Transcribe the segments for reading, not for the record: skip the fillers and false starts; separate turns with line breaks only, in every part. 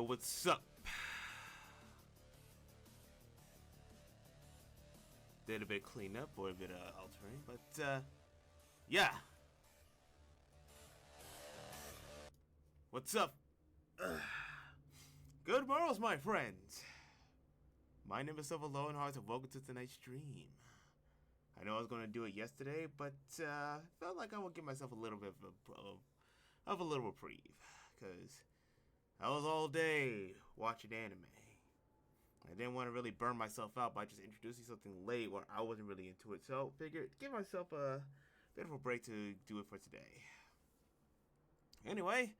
Yo, what's up? Did a bit of cleanup or a bit of altering, but yeah. What's up? Good morrows, my friends. My name is Silva Lowenhart, and welcome to tonight's stream. I know I was going to do it yesterday, but felt like I would give myself a little bit of a little reprieve, because I was all day watching anime. I didn't want to really burn myself out by just introducing something late when I wasn't really into it, so figured give myself a bit of a break to do it for today. Anyway,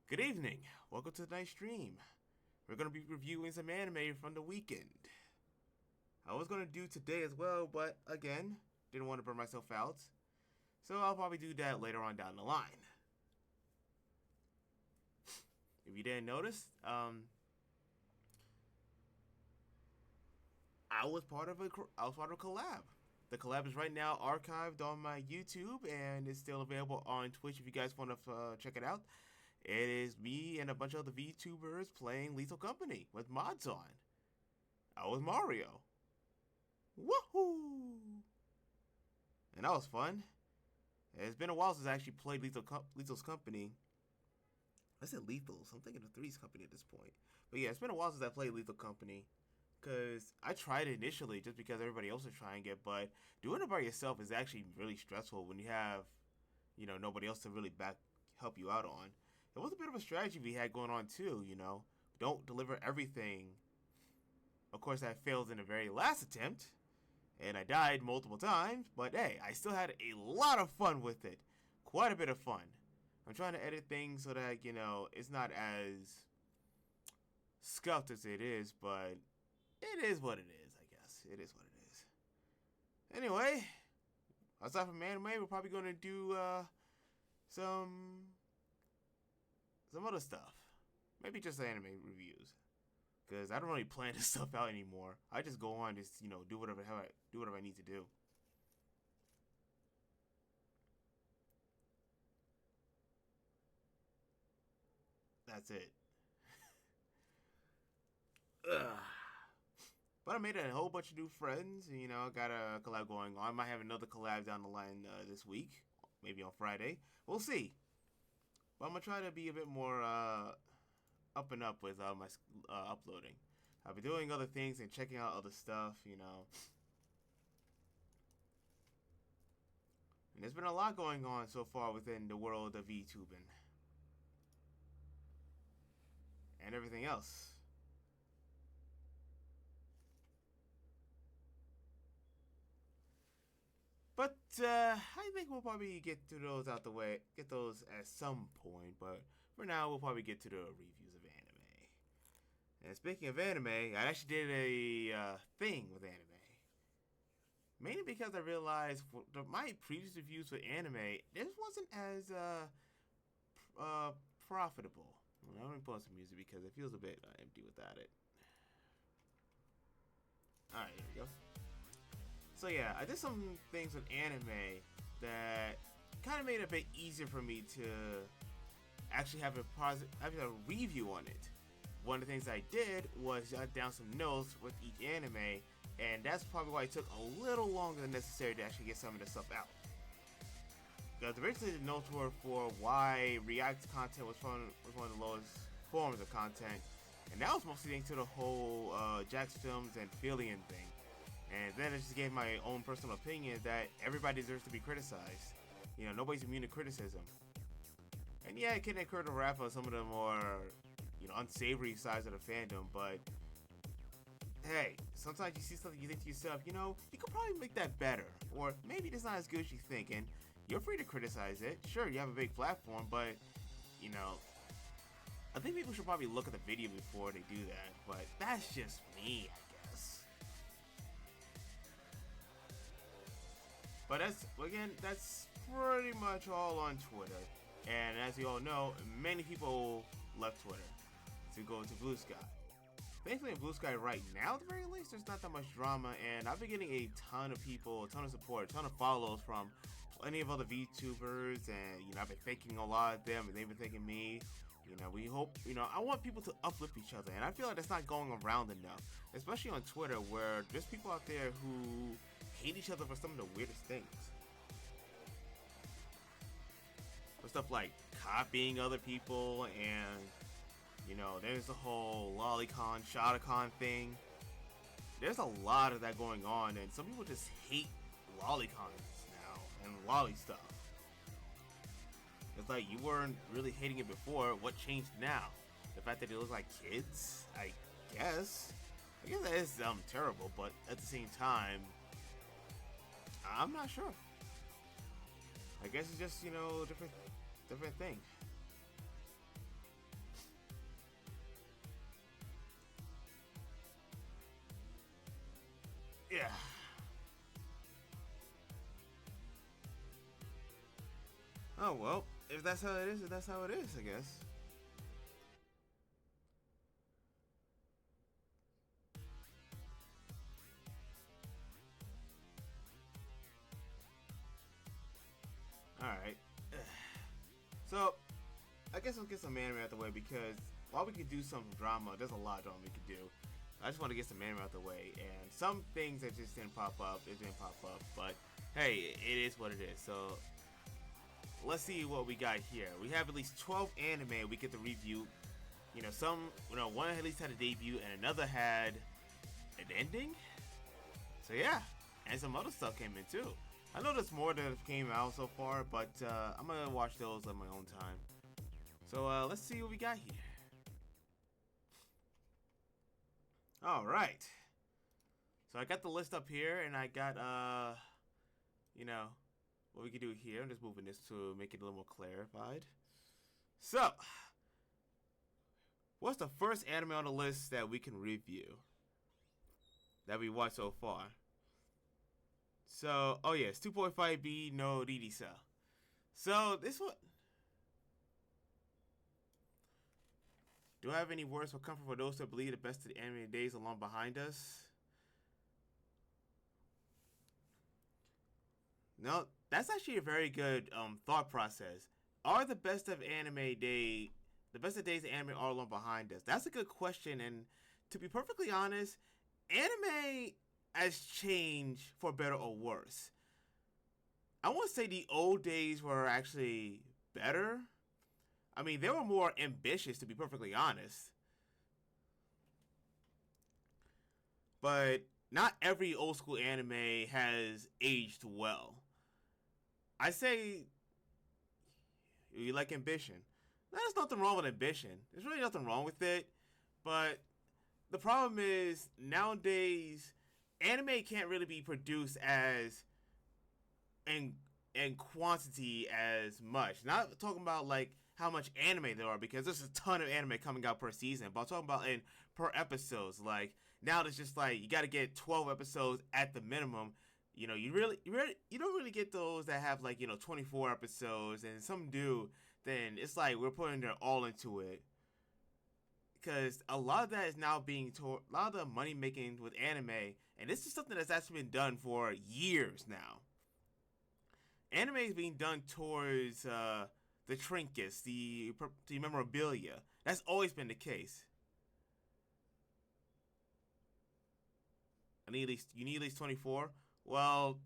good evening. Welcome to tonight's stream. We're going to be reviewing some anime from the weekend. I was going to do today as well, but again, didn't want to burn myself out, so I'll probably do that later on down the line. If you didn't notice, I was part of a collab. The collab is right now archived on my YouTube and is still available on Twitch if you guys want to check it out. It is me and a bunch of other VTubers playing Lethal Company with mods on. I was Mario. Woohoo! And that was fun. It's been a while since I actually played Lethal's Company. I said Lethal's. I'm thinking of Three's Company at this point. But yeah, it's been a while since I played Lethal Company. Because I tried it initially just because everybody else was trying it. But doing it by yourself is actually really stressful when you have, nobody else to really help you out on. It was a bit of a strategy we had going on too, Don't deliver everything. Of course, I failed in the very last attempt. And I died multiple times. But hey, I still had a lot of fun with it. Quite a bit of fun. I'm trying to edit things so that, it's not as scuffed as it is, but it is what it is, I guess. It is what it is. Anyway, aside from anime, we're probably going to do some other stuff. Maybe just anime reviews. Because I don't really plan this stuff out anymore. I just go on, just, do whatever I need to do. That's it. Ugh. But I made a whole bunch of new friends. I got a collab going on. I might have another collab down the line this week. Maybe on Friday. We'll see. But I'm going to try to be a bit more up and up with my uploading. I'll be doing other things and checking out other stuff, And there's been a lot going on so far within the world of VTubing. And everything else. But I think we'll probably get to those out the way, get those at some point. But for now, we'll probably get to the reviews of anime. And speaking of anime, I actually did a thing with anime. Mainly because I realized my previous reviews for anime, this wasn't as profitable. Well, I'm going to put on some music because it feels a bit empty without it. Alright, here we go. So yeah, I did some things with anime that kind of made it a bit easier for me to actually have a review on it. One of the things I did was jot down some notes with each anime, and that's probably why it took a little longer than necessary to actually get some of this stuff out. Because originally the notes were for why React content was one of the lowest forms of content, and that was mostly linked to the whole Jax Films and Philion thing. And then I just gave my own personal opinion that everybody deserves to be criticized. Nobody's immune to criticism. And yeah, it can occur to wrap on some of the more, unsavory sides of the fandom, but hey, sometimes you see something you think to yourself, you could probably make that better. Or maybe it's not as good as you think, and you're free to criticize it. Sure, you have a big platform, but, I think people should probably look at the video before they do that, but that's just me, I guess. But that's pretty much all on Twitter. And as you all know, many people left Twitter to go to Blue Sky. Thankfully in Blue Sky right now, at the very least, there's not that much drama, and I've been getting a ton of people, a ton of support, a ton of follows from plenty of other VTubers, and I've been thanking a lot of them, and they've been thanking me. We hope, I want people to uplift each other, and I feel like that's not going around enough, especially on Twitter, where there's people out there who hate each other for some of the weirdest things. For stuff like copying other people, and, there's the whole lolicon, shotacon thing. There's a lot of that going on, and some people just hate lolicons now, and lolly stuff. It's like you weren't really hating it before. What changed now? The fact that they look like kids? I guess that is terrible, but at the same time, I'm not sure. I guess it's just different thing. Yeah. Oh well, if that's how it is, that's how it is, I guess. Alright. So, I guess we'll get some anime out the way, because while we could do some drama, there's a lot of drama we could do. I just want to get some anime out the way, and some things that just didn't pop up, but hey, it is what it is. So, let's see what we got here. We have at least 12 anime we get to review. One at least had a debut, and another had an ending. So yeah, and some other stuff came in too. I know there's more that have came out so far, but I'm gonna watch those on my own time. So let's see what we got here. All right. So I got the list up here, and I got what we can do here. I'm just moving this to make it a little more clarified. So, what's the first anime on the list that we can review? That we watched so far? So, oh yes, 2.5B no Ririsa. So, this one... Do I have any words for comfort for those who believe the best of the anime days are long behind us? No, that's actually a very good thought process. Are the best of days of anime are long behind us? That's a good question, and to be perfectly honest, anime has changed for better or worse. I won't say the old days were actually better. I mean, they were more ambitious, to be perfectly honest. But not every old school anime has aged well. I say you like ambition. There's nothing wrong with ambition. There's really nothing wrong with it. But the problem is, nowadays, anime can't really be produced as in quantity as much. Not talking about like how much anime there are, because there's a ton of anime coming out per season. But I'm talking about in per episodes. Like now, it's just like you got to get 12 episodes at the minimum. You don't really get those that have like 24 episodes, and some do. Then it's like we're putting their all into it, because a lot of that is now being a lot of the money making with anime, and this is something that's actually been done for years now. Anime is being done towards the trinkets, the memorabilia. That's always been the case. You need at least 24. Well,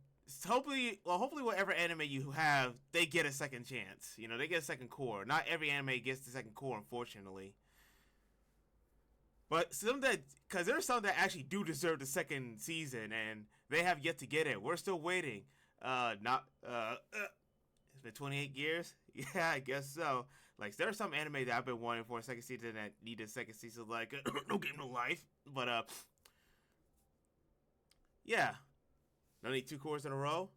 hopefully, whatever anime you have, they get a second chance. They get a second core. Not every anime gets the second core, unfortunately. But because there's some that actually do deserve the second season, and they have yet to get it. We're still waiting. It's been 28 years. Yeah, I guess so. Like, there are some anime that I've been wanting for a second season that need a second season, like No Game No Life. But yeah. Don't need 2 cores in a row?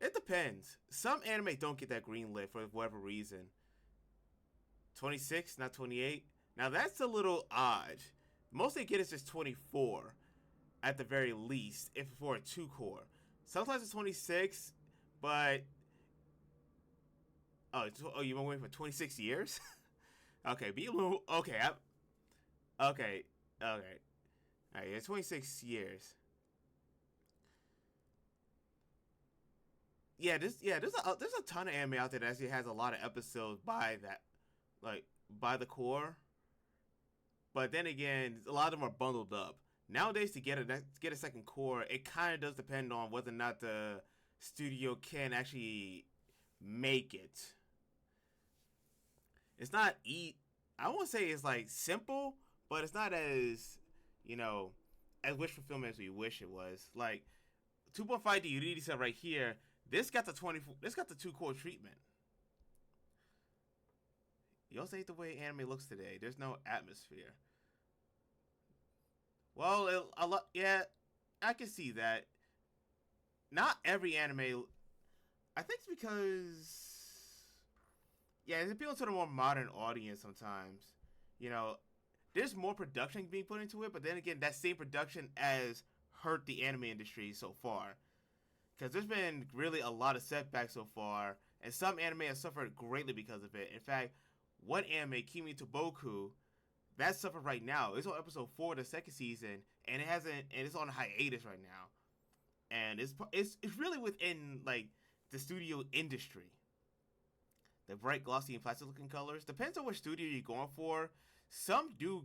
It depends. Some anime don't get that green lit for whatever reason. 26, not 28. Now that's a little odd. Most they get is just 24 at the very least, if for a 2 core. Sometimes it's 26, but you've been waiting for 26 years? Okay, okay, okay. Alright, it's 26 years. There's a ton of anime out there that actually has a lot of episodes by that, like buy the core, but then again, a lot of them are bundled up. Nowadays, to get a second core, it kind of does depend on whether or not the studio can actually make it. It's not I won't say it's like simple, but it's not as you know as wish fulfillment as we wish it was. Like 2.5D Unity set right here. This got the 24. This got the 2 core treatment. You also hate the way anime looks today. There's no atmosphere. Well, a lot. Yeah, I can see that. Not every anime. I think it's because yeah, it's appealing to the more modern audience sometimes. You know, there's more production being put into it, but then again, that same production has hurt the anime industry so far. Because there's been really a lot of setbacks so far, and some anime have suffered greatly because of it. In fact, one anime, Kimi to Boku, that's suffered right now. It's on episode 4 of the second season, and it's on hiatus right now. And it's really within like the studio industry. The bright, glossy, and plastic-looking colors depends on which studio you're going for. Some do.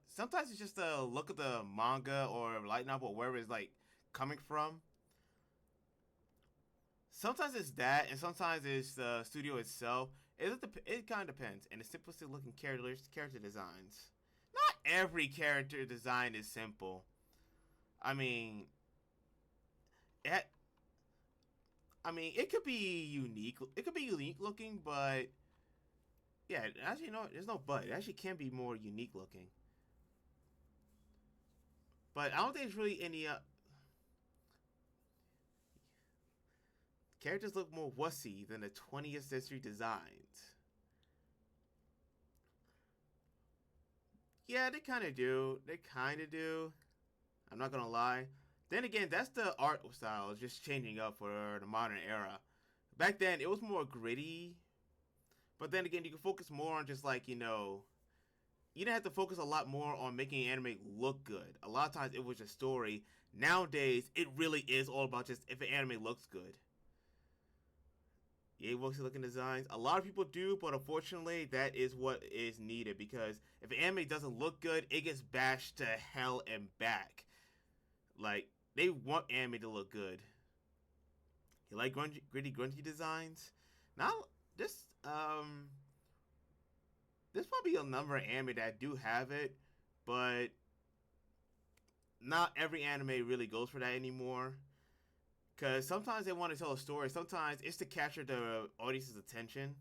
Sometimes it's just the look of the manga or light novel, or wherever it's like coming from. Sometimes it's that, and sometimes it's the studio itself. It kind of depends. And the simplest looking character designs. Not every character design is simple. I mean, it, it could be unique. It could be unique looking, but yeah, actually, no, there's no but. It actually can be more unique looking. But I don't think there's really any characters look more wussy than the 20th century designs. Yeah, they kind of do. They kind of do. I'm not gonna lie. Then again, that's the art style. It's just changing up for the modern era. Back then, it was more gritty. But then again, you can focus more on just like, you didn't have to focus a lot more on making anime look good. A lot of times it was just story. Nowadays, it really is all about just if an anime looks good. Yeah, wussy looking designs. A lot of people do, but unfortunately, that is what is needed because if an anime doesn't look good, it gets bashed to hell and back. Like, they want anime to look good. You like gritty, grungy designs? Now, this, there's probably a number of anime that do have it, but not every anime really goes for that anymore. Because sometimes they want to tell a story. Sometimes it's to capture the audience's attention.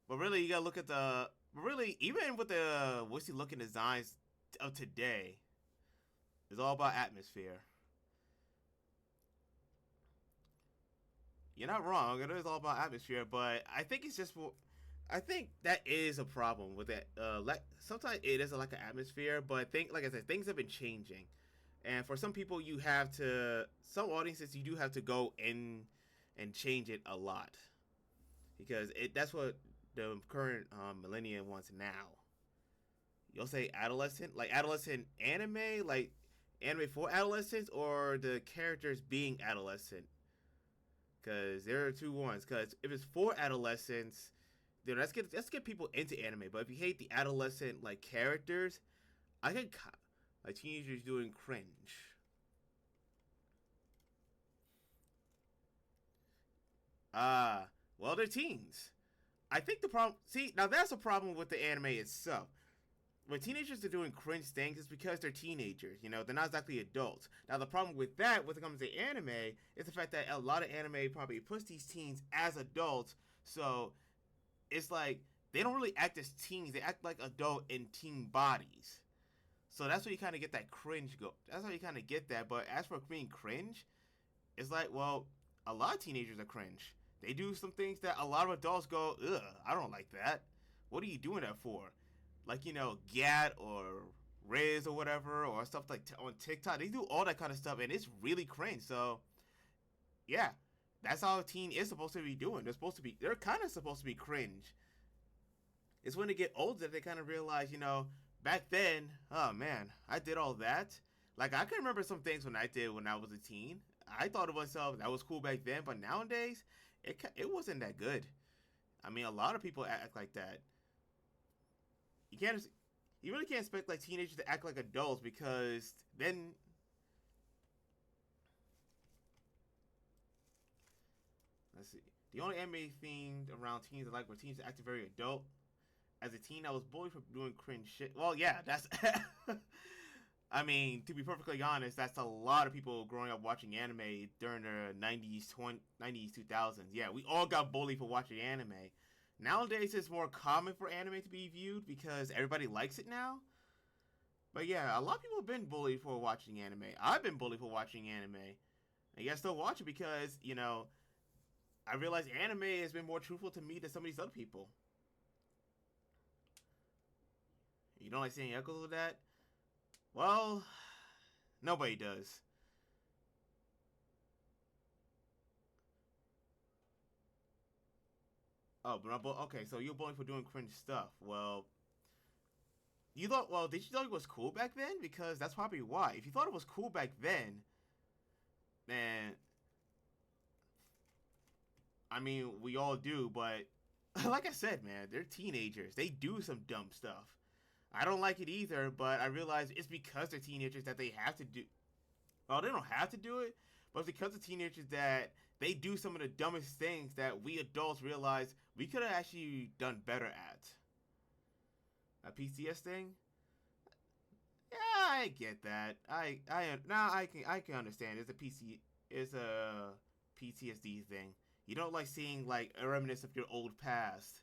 But really, you gotta look at the... But really, even with the wussy looking designs of today, it's all about atmosphere. You're not wrong. It is all about atmosphere, but I think it's just... I think that is a problem with it. Sometimes it is a lack of atmosphere, but like I said, things have been changing, and for some people, some audiences, you do have to go in and change it a lot because that's what the current millennium wants now. You'll say adolescent, like adolescent anime, like anime for adolescents, or the characters being adolescent, because there are two ones. Because if it's for adolescents, then let's get people into anime. But if you hate the adolescent like characters, I think like teenagers doing cringe. Well, they're teens. I think the problem. See, now that's a problem with the anime itself. When teenagers are doing cringe things, it's because they're teenagers. They're not exactly adults. Now, the problem with that, when it comes to anime, is the fact that a lot of anime probably puts these teens as adults. So it's like they don't really act as teens; they act like adult in teen bodies. So that's where you kind of get that cringe go. That's how you kind of get that. But as for being cringe, it's like, well, a lot of teenagers are cringe. They do some things that a lot of adults go, ugh, I don't like that. What are you doing that for? Like, Gat or Riz or whatever, or stuff like on TikTok. They do all that kind of stuff, and it's really cringe. So, yeah, that's how a teen is supposed to be doing. They're kind of supposed to be cringe. It's when they get older that they kind of realize, back then, oh man, I did all that. Like, I can remember some things when I did when I was a teen. I thought of myself, that was cool back then, but nowadays, it wasn't that good. I mean, a lot of people act like that. You can't. You really can't expect like teenagers to act like adults because then. Let's see. The only anime themed around teens I like where teens acted very adult. As a teen, I was bullied for doing cringe shit. Well, yeah, that's. I mean, to be perfectly honest, that's a lot of people growing up watching anime during the 90s, 90s, 2000s. Yeah, we all got bullied for watching anime. Nowadays, it's more common for anime to be viewed because everybody likes it now. But yeah, a lot of people have been bullied for watching anime. I've been bullied for watching anime. And I still watch it because, I realize anime has been more truthful to me than some of these other people. You don't like seeing echoes of that? Well, nobody does. Oh, but okay, so you're bullied for doing cringe stuff. Well, did you thought it was cool back then? Because that's probably why. If you thought it was cool back then, I mean, we all do, but like I said, man, they're teenagers. They do some dumb stuff. I don't like it either, but I realize it's because they're teenagers that they have to do. Well, they don't have to do it, but it's because of teenagers that they do some of the dumbest things that we adults realize we could have actually done better at. A PCS thing? Yeah, I get that. I can understand. It's a PTSD thing. You don't like seeing like a reminiscence of your old past.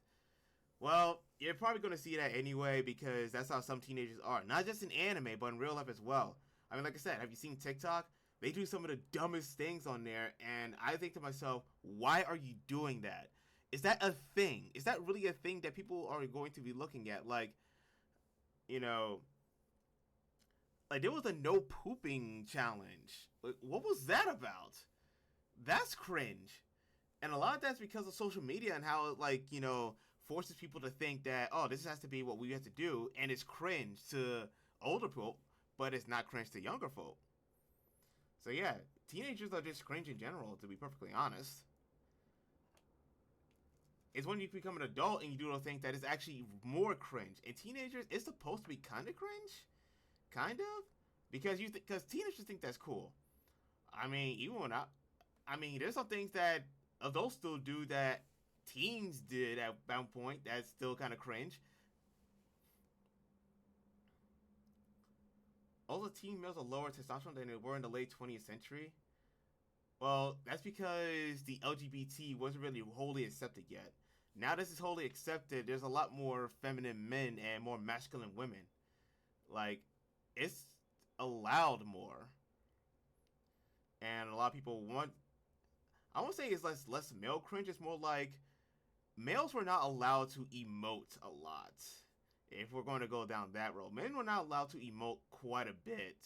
Well, you're probably going to see that anyway because that's how some teenagers are. Not just in anime, but in real life as well. I mean, like I said, have you seen TikTok? They do some of the dumbest things on there, and I think to myself, why are you doing that? Is that a thing? Is that really a thing that people are going to be looking at? You know, like there was a no pooping challenge. Like, what was that about? That's cringe. And a lot of that's because of social media and how it forces people to think that, oh, this has to be what we have to do, and it's cringe to older folk, but it's not cringe to younger folk. So yeah, teenagers are just cringe in general, to be perfectly honest. It's when you become an adult and you do those things that is actually more cringe. And teenagers, it's supposed to be kind of cringe, kind of, because teenagers think that's cool. I mean, even when I mean, there's some things that adults still do that teens did at one point that's still kind of cringe. All the teen males are lower testosterone than they were in the late 20th century. Well, that's because the LGBT wasn't really wholly accepted yet. Now this is wholly accepted. There's a lot more feminine men and more masculine women. Like, it's allowed more. And a lot of people want. I won't say it's less male cringe. It's more like males were not allowed to emote a lot. If we're going to go down that road, men were not allowed to emote quite a bit.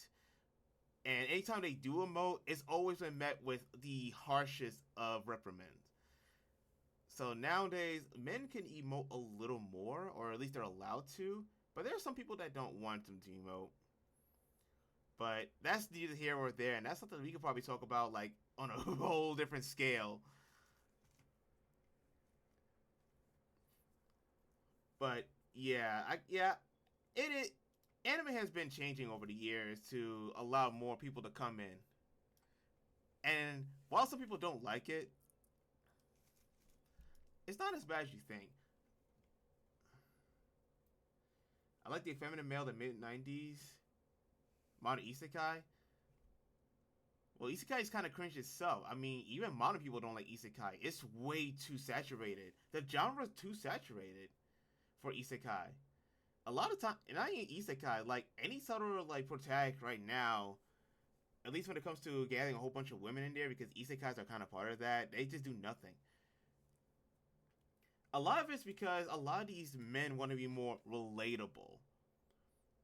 And anytime they do emote, it's always been met with the harshest of reprimands. So nowadays, men can emote a little more, or at least they're allowed to. But there are some people that don't want them to emote. But that's neither here or there, and that's something we could probably talk about like on a whole different scale. But yeah, it anime has been changing over the years to allow more people to come in. And while some people don't like it, it's not as bad as you think. I like the effeminate male, the mid '90s modern isekai. Well, isekai is kind of cringe itself. I mean, even modern people don't like isekai. It's way too saturated. The genre's too saturated for isekai. A lot of time, and I ain't isekai. Like any sort of like protagonist right now, at least when it comes to getting a whole bunch of women in there, because isekais are kind of part of that. They just do nothing. A lot of it's because a lot of these men want to be more relatable.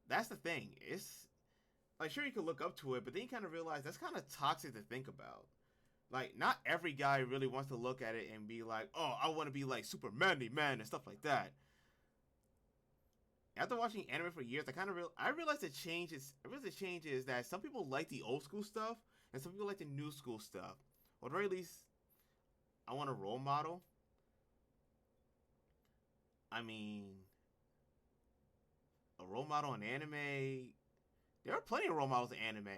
That's the thing. It's like sure you can look up to it, but then you kind of realize that's kind of toxic to think about. Like not every guy really wants to look at it and be like, "Oh, I want to be like super manly man and stuff like that." After watching anime for years, I realized the changes. I realized the change is that some people like the old school stuff and some people like the new school stuff. Or at very least, I want a role model. I mean, a role model in anime. There are plenty of role models in anime.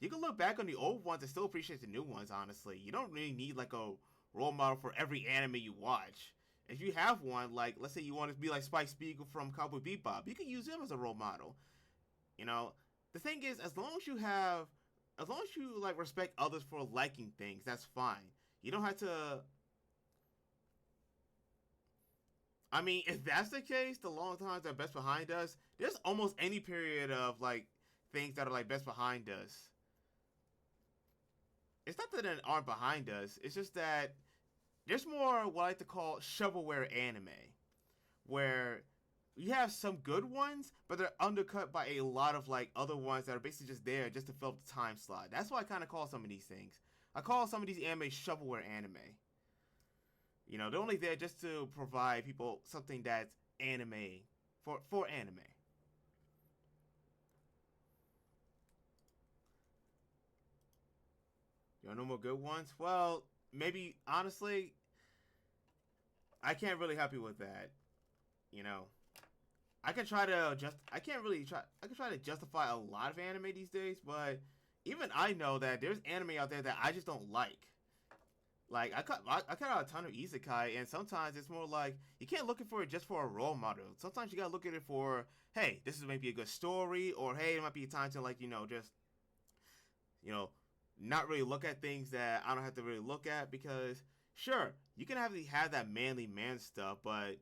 You can look back on the old ones and still appreciate the new ones, honestly. You don't really need like a role model for every anime you watch. If you have one, like let's say you want to be like Spike Spiegel from Cowboy Bebop, you can use him as a role model. You know, the thing is, as long as you like respect others for liking things, that's fine. You don't have to. I mean, if that's the case, the long times that Best Behind Us, there's almost any period of like things that are like Best Behind Us. It's not that they aren't behind us. It's just that there's more what I like to call shovelware anime, where you have some good ones, but they're undercut by a lot of like other ones that are basically just there just to fill up the time slot. That's why I kind of call some of these things. I call some of these anime shovelware anime. You know, they're only there just to provide people something that's anime for anime. You know, no more good ones. Well, maybe honestly, I can't really help you with that. You know, I can try to just I can't really try I can try to justify a lot of anime these days, but even I know that there's anime out there that I just don't like. Like I cut out a ton of isekai, and sometimes it's more like you can't look for it just for a role model. Sometimes you gotta look at it for, hey, this is maybe a good story, or hey, it might be a time to like just you know not really look at things that I don't have to really look at because sure you can have that manly man stuff, but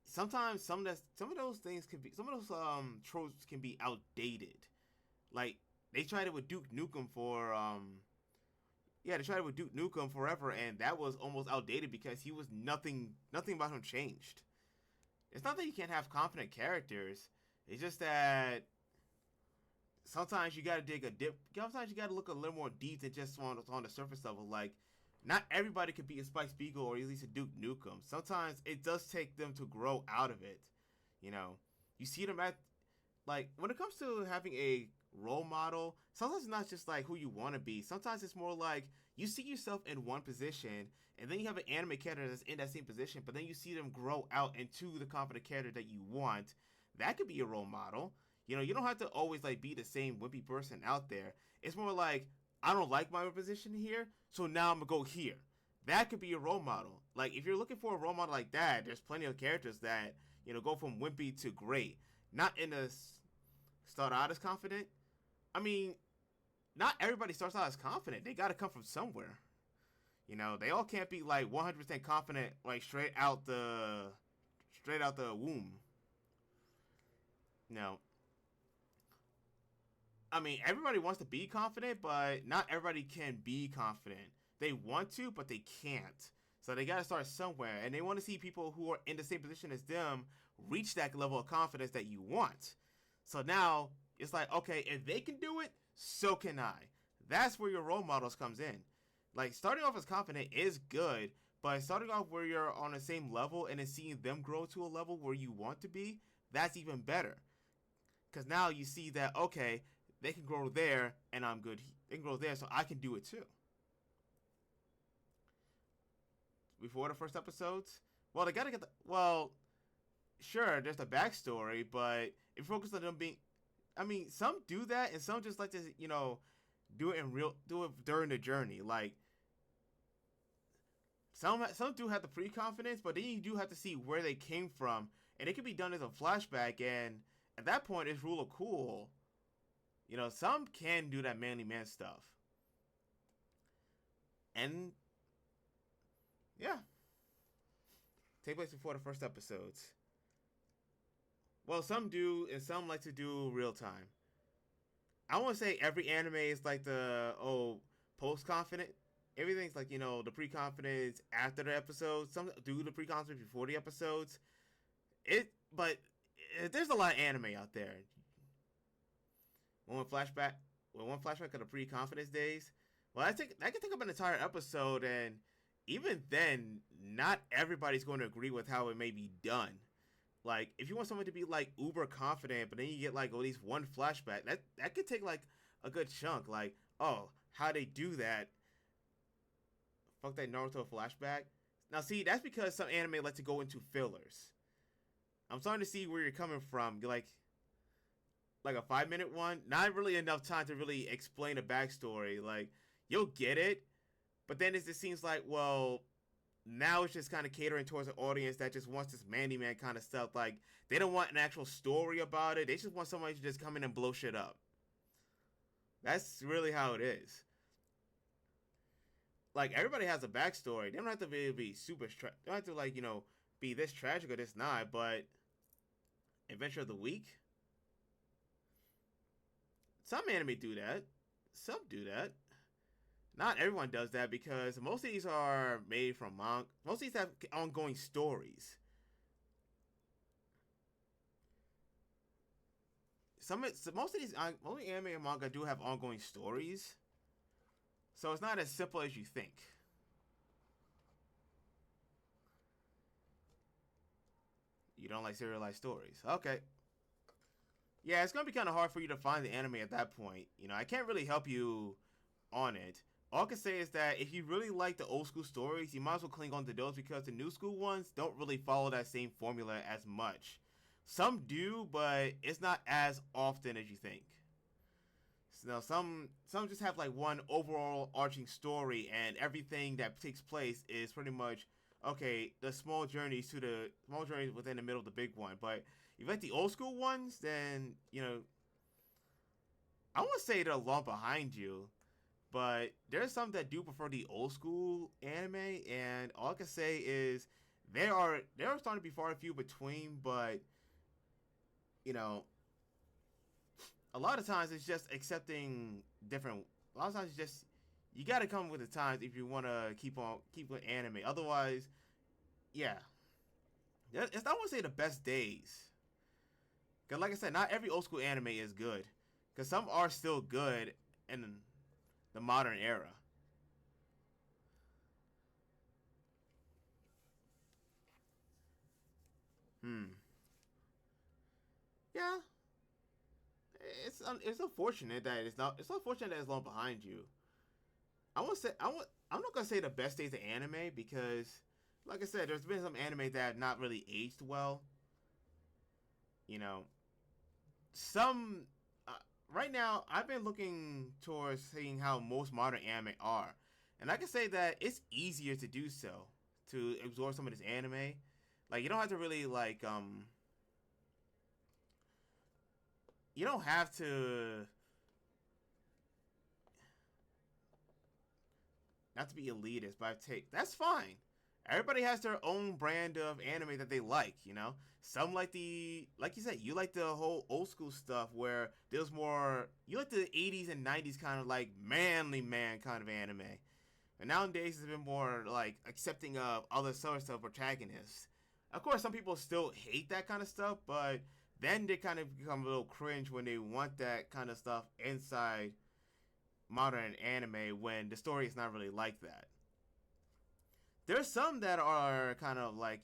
sometimes some of those things can be some of those tropes can be outdated. Like they tried it with Duke Nukem for yeah, they tried it with Duke Nukem forever, and that was almost outdated because he was nothing about him changed. It's not that you can't have confident characters. It's just that sometimes you gotta dig a dip. Sometimes you gotta look a little more deep than just on the surface level. Like, not everybody could be a Spike Spiegel or at least a Duke Nukem. Sometimes it does take them to grow out of it. You know, you see them at like when it comes to having a role model, sometimes it's not just like who you want to be. Sometimes it's more like you see yourself in one position and then you have an anime character that's in that same position, but then you see them grow out into the confident character that you want. That could be a role model. You know, you don't have to always like be the same wimpy person out there. It's more like I don't like my position here, so now I'm gonna go here. That could be a role model. Like if you're looking for a role model like that, there's plenty of characters that go from wimpy to great. Not in a start out as confident. I mean, not everybody starts out as confident. They got to come from somewhere. You know, they all can't be like 100% confident like straight out the womb. No. I mean, everybody wants to be confident, but not everybody can be confident. They want to, but they can't. So they got to start somewhere, and they want to see people who are in the same position as them reach that level of confidence that you want. So now it's like, okay, if they can do it, so can I. That's where your role models comes in. Like starting off as confident is good, but starting off where you're on the same level and then seeing them grow to a level where you want to be, that's even better. Because now you see that, okay, they can grow there and I'm good. They can grow there, so I can do it too. Before the first episodes, well, they gotta get the well. Sure, there's the backstory, but if you focus on them being, I mean, some do that, and some just like to, do it during the journey. Like some do have the pre confidence, but then you do have to see where they came from, and it can be done as a flashback. And at that point, it's rule of cool. You know, some can do that manly man stuff, and yeah, take place before the first episodes. Well, some do, and some like to do real time. I won't say every anime is like the post confident. Everything's like the pre confidence after the episodes. Some do the pre confidence before the episodes. But there's a lot of anime out there. One flashback, one flashback of the pre confidence days. Well, that can take up an entire episode, and even then, not everybody's going to agree with how it may be done. Like, if you want someone to be like uber confident, but then you get like at least one flashback, that could take like a good chunk. Like, oh, how they do that fuck that Naruto flashback. Now, see, that's because some anime like to go into fillers. I'm starting to see where you're coming from. You're like a 5-minute one, not really enough time to really explain a backstory. Like, you'll get it, but then it just seems like, well, now it's just kind of catering towards an audience that just wants this Mandy Man kind of stuff. Like, they don't want an actual story about it. They just want somebody to just come in and blow shit up. That's really how it is. Like, everybody has a backstory. They don't have to be super they don't have to, like, be this tragic or this not, but Adventure of the Week? Some anime do that. Some do that. Not everyone does that because most of these are made from manga. Most of these have ongoing stories. Most of these only anime and manga do have ongoing stories, so it's not as simple as you think. You don't like serialized stories, okay? Yeah, it's gonna be kind of hard for you to find the anime at that point. I can't really help you on it. All I can say is that if you really like the old school stories, you might as well cling on to those because the new school ones don't really follow that same formula as much. Some do, but it's not as often as you think. So some just have like one overall arching story, and everything that takes place is pretty much okay. The small journeys within the middle of the big one. But if you like the old school ones, then I won't say they're long behind you. But there's some that do prefer the old school anime, and all I can say is they are starting to be far and few between. But a lot of times it's just accepting different. A lot of times it's just you got to come with the times if you want to keep with anime. Otherwise, yeah, it's not want to say the best days. Cause like I said, not every old school anime is good. Cause some are still good in the modern era. Yeah, it's unfortunate that it's not. It's unfortunate that it's long behind you. I'm not gonna say the best days of anime because, like I said, there's been some anime that have not really aged well. You know, some uh, right now I've been looking towards seeing how most modern anime are, and I can say that it's easier to do so to absorb some of this anime. Like you don't have to really you don't have to not to be elitist, but that's fine. Everybody has their own brand of anime that they like. Some like like you said, you like the whole old school stuff where there's more, you like the 80s and 90s kind of like manly man kind of anime. And nowadays it's been more like accepting of other sort of protagonists. Of course, some people still hate that kind of stuff, but then they kind of become a little cringe when they want that kind of stuff inside modern anime when the story is not really like that. There's some that are kind of like,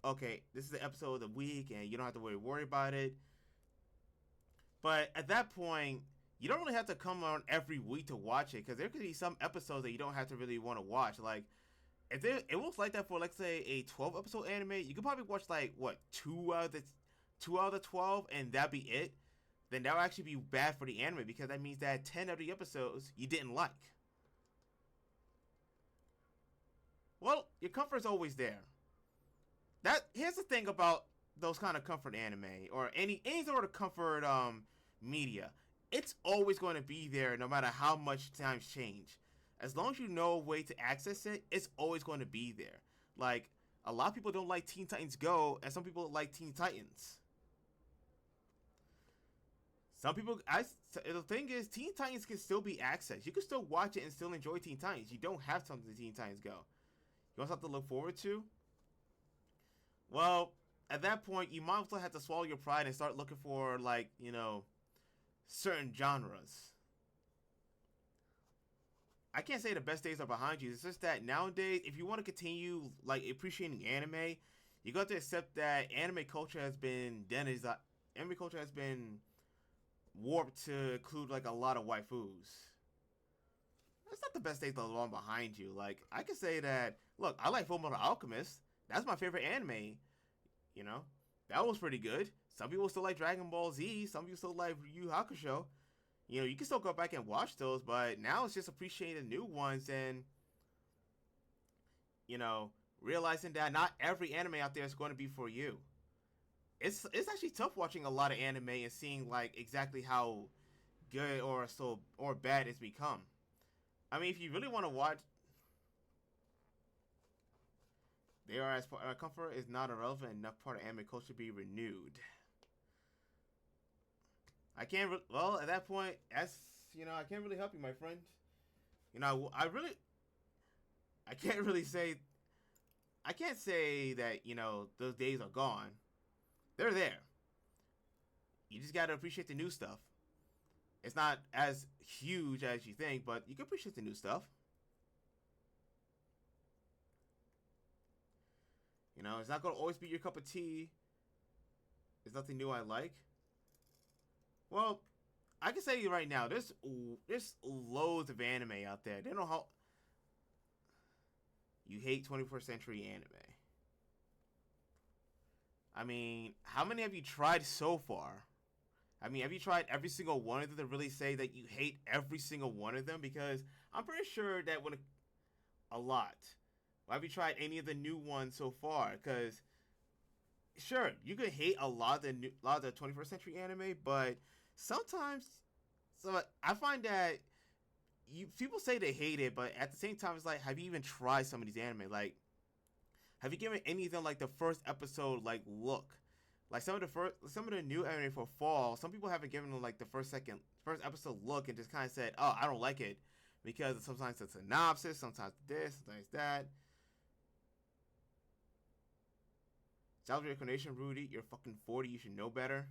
okay, this is the episode of the week and you don't have to worry about it. But at that point, you don't really have to come on every week to watch it because there could be some episodes that you don't have to really want to watch. Like, if it was like that for, let's say, a 12 episode anime, you could probably watch like what two out of the 12 and that'd be it. Then that would actually be bad for the anime because that means that 10 of the episodes you didn't like. Well, your comfort's always there. Here's the thing about those kind of comfort anime or any sort of comfort media. It's always going to be there no matter how much times change. As long as you know a way to access it, it's always going to be there. Like a lot of people don't like Teen Titans Go, and some people like Teen Titans. Some people, the thing is, Teen Titans can still be accessed. You can still watch it and still enjoy Teen Titans. You don't have something to Teen Titans Go. You want something to look forward to? Well, at that point, you might as well have to swallow your pride and start looking for, like, certain genres. I can't say the best days are behind you. It's just that nowadays, if you want to continue, like, appreciating anime, you got to accept that anime culture has been warped to include, like, a lot of waifus. That's not the best days are long behind you. Like, I can say that, look, I like Fullmetal Alchemist. That's my favorite anime. You know, that was pretty good. Some people still like Dragon Ball Z. Some people still like Yu Yu Hakusho. You know, you can still go back and watch those, but now it's just appreciating the new ones and, you know, realizing that not every anime out there is going to be for you. It's actually tough watching a lot of anime and seeing like exactly how good or bad it's become. I mean, if you really want to watch, they are as comfort is not a relevant enough part of anime culture to be renewed. I can't. Well, at that point, I can't really help you, my friend. You know, I can't really say. I can't say that those days are gone. They're there. You just gotta appreciate the new stuff. It's not as huge as you think, but you can appreciate the new stuff. You know, it's not gonna always be your cup of tea. There's nothing new I like. Well, I can say right now, there's loads of anime out there. They don't know how you hate 21st century anime. I mean, how many have you tried so far? I mean, have you tried every single one of them to really say that you hate every single one of them? Because I'm pretty sure that when a lot. Have you tried any of the new ones so far? Because sure, you could hate a lot of the 21st century anime, but sometimes, so I find that people say they hate it, but at the same time, it's like, have you even tried some of these anime? Like, have you given any of them like the first episode like look? Like some of the new anime for fall, some people haven't given them like the first episode look and just kind of said, oh, I don't like it because sometimes it's a synopsis, sometimes this, sometimes that. Salary recognition, Rudy, you're fucking 40, you should know better.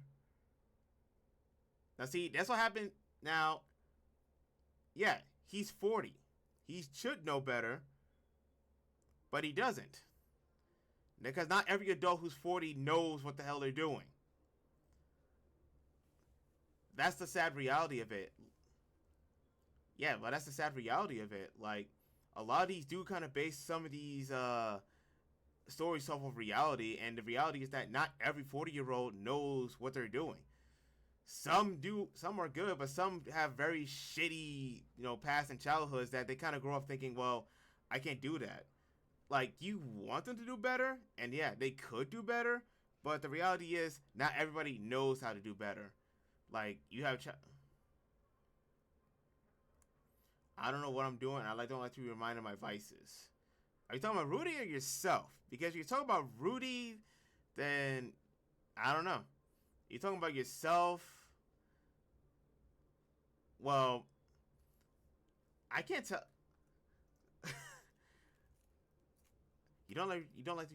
Now see, that's what happened. Now, yeah, he's 40. He should know better, but he doesn't. Because not every adult who's 40 knows what the hell they're doing. That's the sad reality of it. Yeah, but that's the sad reality of it. Like, a lot of these do kind of base some of these stories off of reality, and the reality is that not every 40-year-old knows what they're doing. Some do, some are good, but some have very shitty, past and childhoods that they kind of grow up thinking, well, I can't do that. Like, you want them to do better, and yeah, they could do better, but the reality is not everybody knows how to do better. Like, you have I don't know what I'm doing. Don't like to be reminded of my vices. Are you talking about Rudy or yourself? Because if you're talking about Rudy, then I don't know. You're talking about yourself. Well, I can't tell. You don't like to.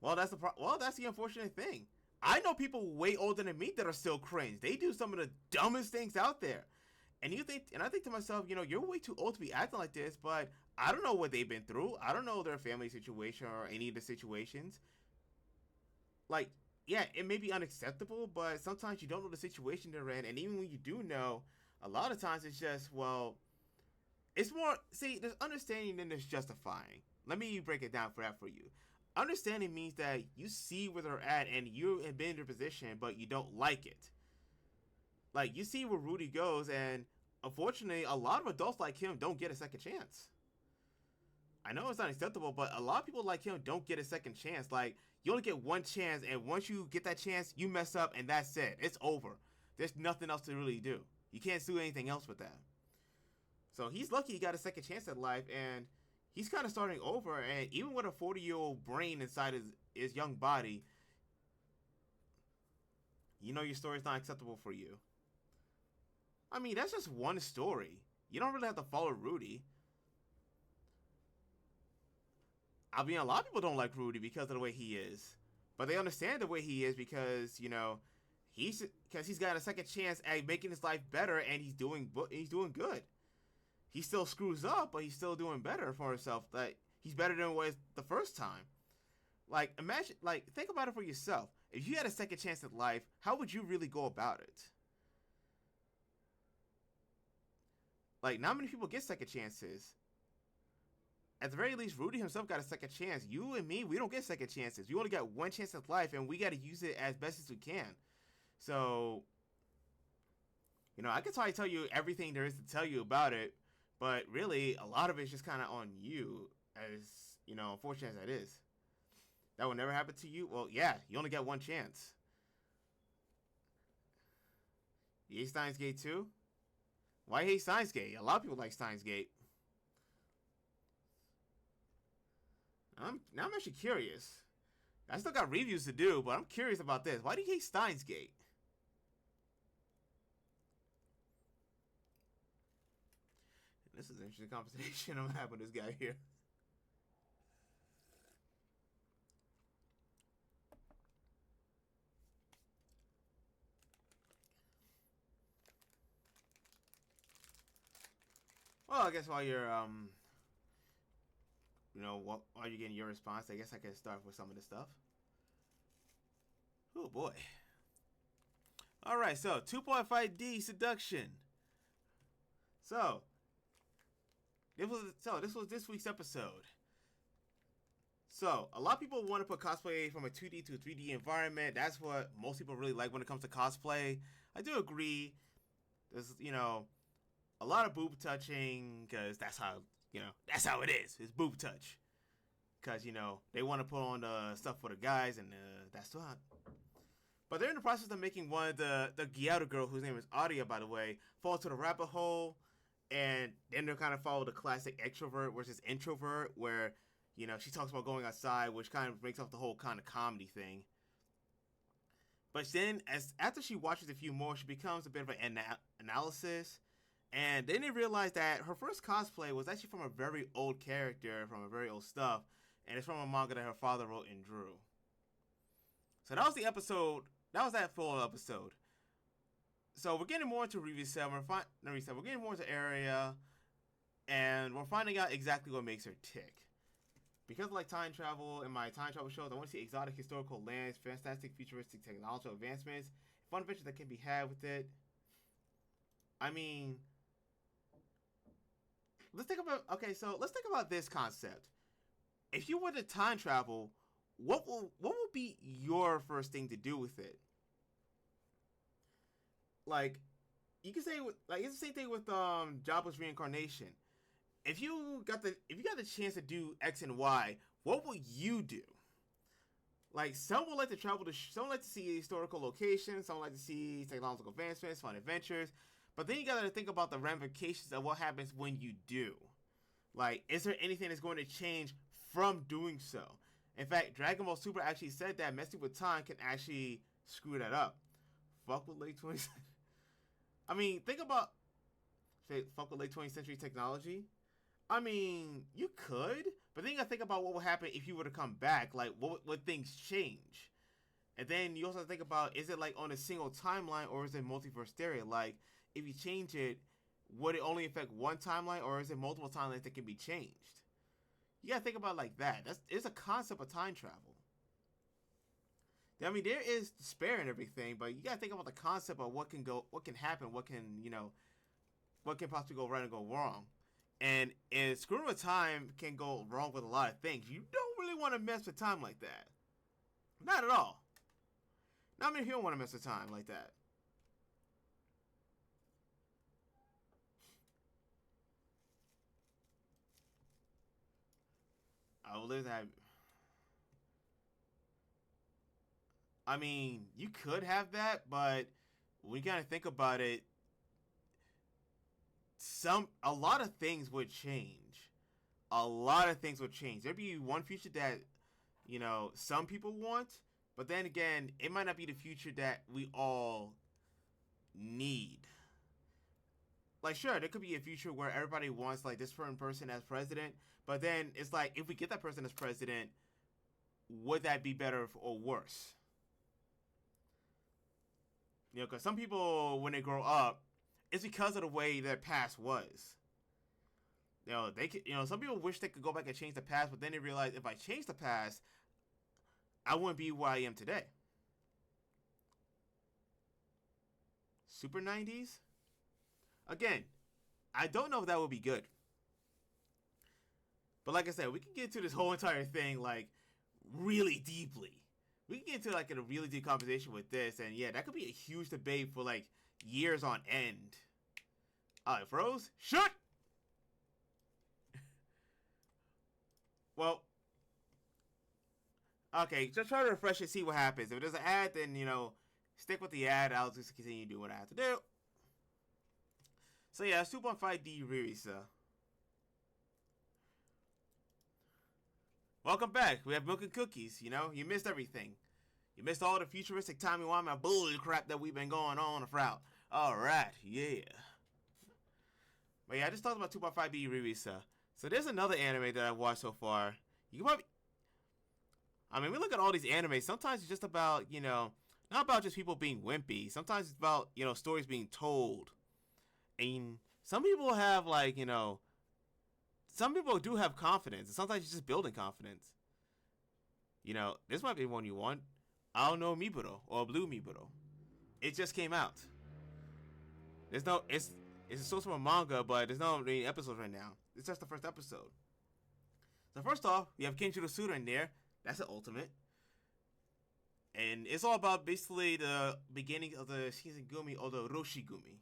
Well, that's the unfortunate thing. I know people way older than me that are still cringe. They do some of the dumbest things out there. And I think to myself, you're way too old to be acting like this, but I don't know what they've been through. I don't know their family situation or any of the situations. Like, yeah, it may be unacceptable, but sometimes you don't know the situation they're in, and even when you do know, a lot of times it's just, well, it's more, see, there's understanding than there's justifying. Let me break it down for you. Understanding means that you see where they're at and you have been in their position, but you don't like it. Like, you see where Rudy goes, and unfortunately, a lot of adults like him don't get a second chance. I know it's not acceptable, but a lot of people like him don't get a second chance. Like, you only get one chance, and once you get that chance, you mess up, and that's it. It's over. There's nothing else to really do. You can't do anything else with that. So he's lucky he got a second chance at life, and he's kind of starting over, and even with a 40-year-old brain inside his young body, your story's not acceptable for you. I mean, that's just one story. You don't really have to follow Rudy. I mean, a lot of people don't like Rudy because of the way he is. But they understand the way he is because, he's got a second chance at making his life better, and he's doing good. He still screws up, but he's still doing better for himself. Like, he's better than he was the first time. Like, imagine, think about it for yourself. If you had a second chance at life, how would you really go about it? Like, not many people get second chances. At the very least, Rudy himself got a second chance. You and me, we don't get second chances. We only got one chance at life, and we got to use it as best as we can. So, I can probably tell you everything there is to tell you about it, but really, a lot of it's just kind of on you, as, unfortunate as that is. That will never happen to you? Well, yeah, you only get one chance. You hate Steins Gate too? Why hate Steins Gate? A lot of people like Steins Gate. Now I'm actually curious. I still got reviews to do, but I'm curious about this. Why do you hate Steins Gate? This is an interesting conversation I'm having with this guy here. Well, I guess while you're while you're getting your response, I guess I can start with some of the stuff. Oh boy. All right, so 2.5D seduction. So this was this week's episode. So a lot of people want to put cosplay from a 2D to a 3D environment. That's what most people really like when it comes to cosplay. I do agree. There's a lot of boob touching because that's how it is. It's boob touch because they want to put on stuff for the guys and that's what. But they're in the process of making one of the Gyaru girl, whose name is Aria, by the way, fall into the rabbit hole, and then they'll kind of follow the classic extrovert versus introvert, where she talks about going outside, which kind of breaks off the whole kind of comedy thing. But then, after she watches a few more, she becomes a bit of an analysis. And then they realize that her first cosplay was actually from a very old character, from a very old stuff. And it's from a manga that her father wrote and drew. So that was the episode. That was that full episode. So we're getting more into review set. We're getting more into area. And we're finding out exactly what makes her tick. Because I like time travel and my time travel shows, I want to see exotic historical lands, fantastic futuristic technological advancements, fun adventures that can be had with it. I mean, let's think about this concept. If you were to time travel, what will be your first thing to do with it? Like, you can say it's the same thing with Jabba's reincarnation. If you got the chance to do X and Y, what will you do? Like, some would like to travel to, some would like to see historical locations, some would like to see technological advancements, fun adventures. But then you gotta think about the ramifications of what happens when you do. Like, is there anything that's going to change from doing so? In fact, Dragon Ball Super actually said that messing with time can actually screw that up. Fuck with late 20th. I mean, think about fuck with late 20th century technology. I mean, you could, but then you gotta think about what would happen if you were to come back. Like, what would things change? And then you also think about, is it like on a single timeline or is it multiverse theory? Like, if you change it, would it only affect one timeline or is it multiple timelines that can be changed? You gotta think about it like that. It's a concept of time travel. I mean, there is despair and everything, but you gotta think about the concept of what can happen, what can possibly go right and go wrong. And screwing with time can go wrong with a lot of things. You don't really want to mess with time like that. Not at all. Not many people want to mess with time like that. I will live that. I mean, you could have that, but when you gotta think about it, a lot of things would change. A lot of things would change. There'd be one future that, some people want, but then again, it might not be the future that we all need. Like, sure, there could be a future where everybody wants, like, this certain person as president, but then it's like, if we get that person as president, would that be better or worse? Because some people, when they grow up, it's because of the way their past was. They could, some people wish they could go back and change the past, but then they realize, if I change the past, I wouldn't be where I am today. Super 90s? Again, I don't know if that would be good. But like I said, we can get into this whole entire thing like really deeply. We can get into like a really deep conversation with this, and yeah, that could be a huge debate for like years on end. It froze. Shut. Well, okay, just try to refresh it, see what happens. If there's an ad, then stick with the ad. I'll just continue doing what I have to do. So yeah, it's 2.5D Ririsa. Welcome back. We have milk and cookies. You missed everything. You missed all the futuristic timey-wimey bull crap that we've been going on throughout. Alright, yeah. But yeah, I just talked about 2.5D Ririsa. So there's another anime that I've watched so far. You can probably... I mean, we look at all these animes. Sometimes it's just about, not about just people being wimpy. Sometimes it's about, stories being told. And some people have, like, some people do have confidence. And sometimes you're just building confidence. This might be one you want. I don't know Miburo or Blue Miburo. It just came out. It's a source from a manga, but there's no any episodes right now. It's just the first episode. So first off, we have Kenjiro Tsuda in there. That's an ultimate. And it's all about basically the beginning of the Shinigami or the Roshigumi.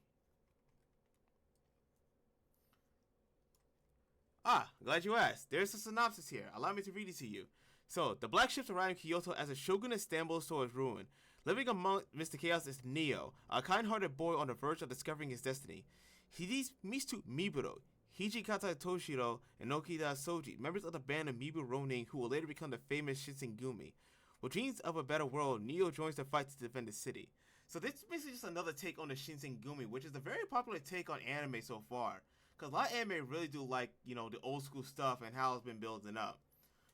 Glad you asked. There's a synopsis here. Allow me to read it to you. So, the black ships arrive in Kyoto as a shogunate stumbles towards ruin. Living among Mr. Chaos is Neo, a kind-hearted boy on the verge of discovering his destiny. He meets two Miburo, Hijikata Toshiro and Nokida Soji, members of the band of Mibu Ronin who will later become the famous Shinsengumi. With dreams of a better world, Neo joins the fight to defend the city. So this is basically just another take on the Shinsengumi, which is a very popular take on anime so far. Because a lot of anime really do like, the old school stuff and how it's been building up.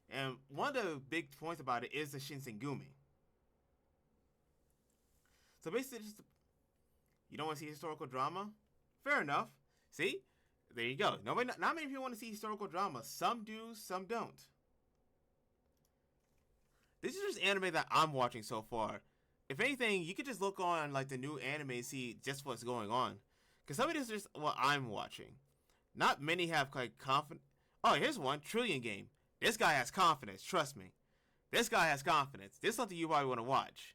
And one of the big points about it is the Shinsengumi. So basically, you don't want to see historical drama? Fair enough. See? There you go. Not many people want to see historical drama. Some do, some don't. This is just anime that I'm watching so far. If anything, you could just look on like the new anime and see just what's going on. Because some of this is just what I'm watching. Not many have like confidence. Oh, here's one. Trillion Game. This guy has confidence. Trust me. This guy has confidence. This is something you probably want to watch.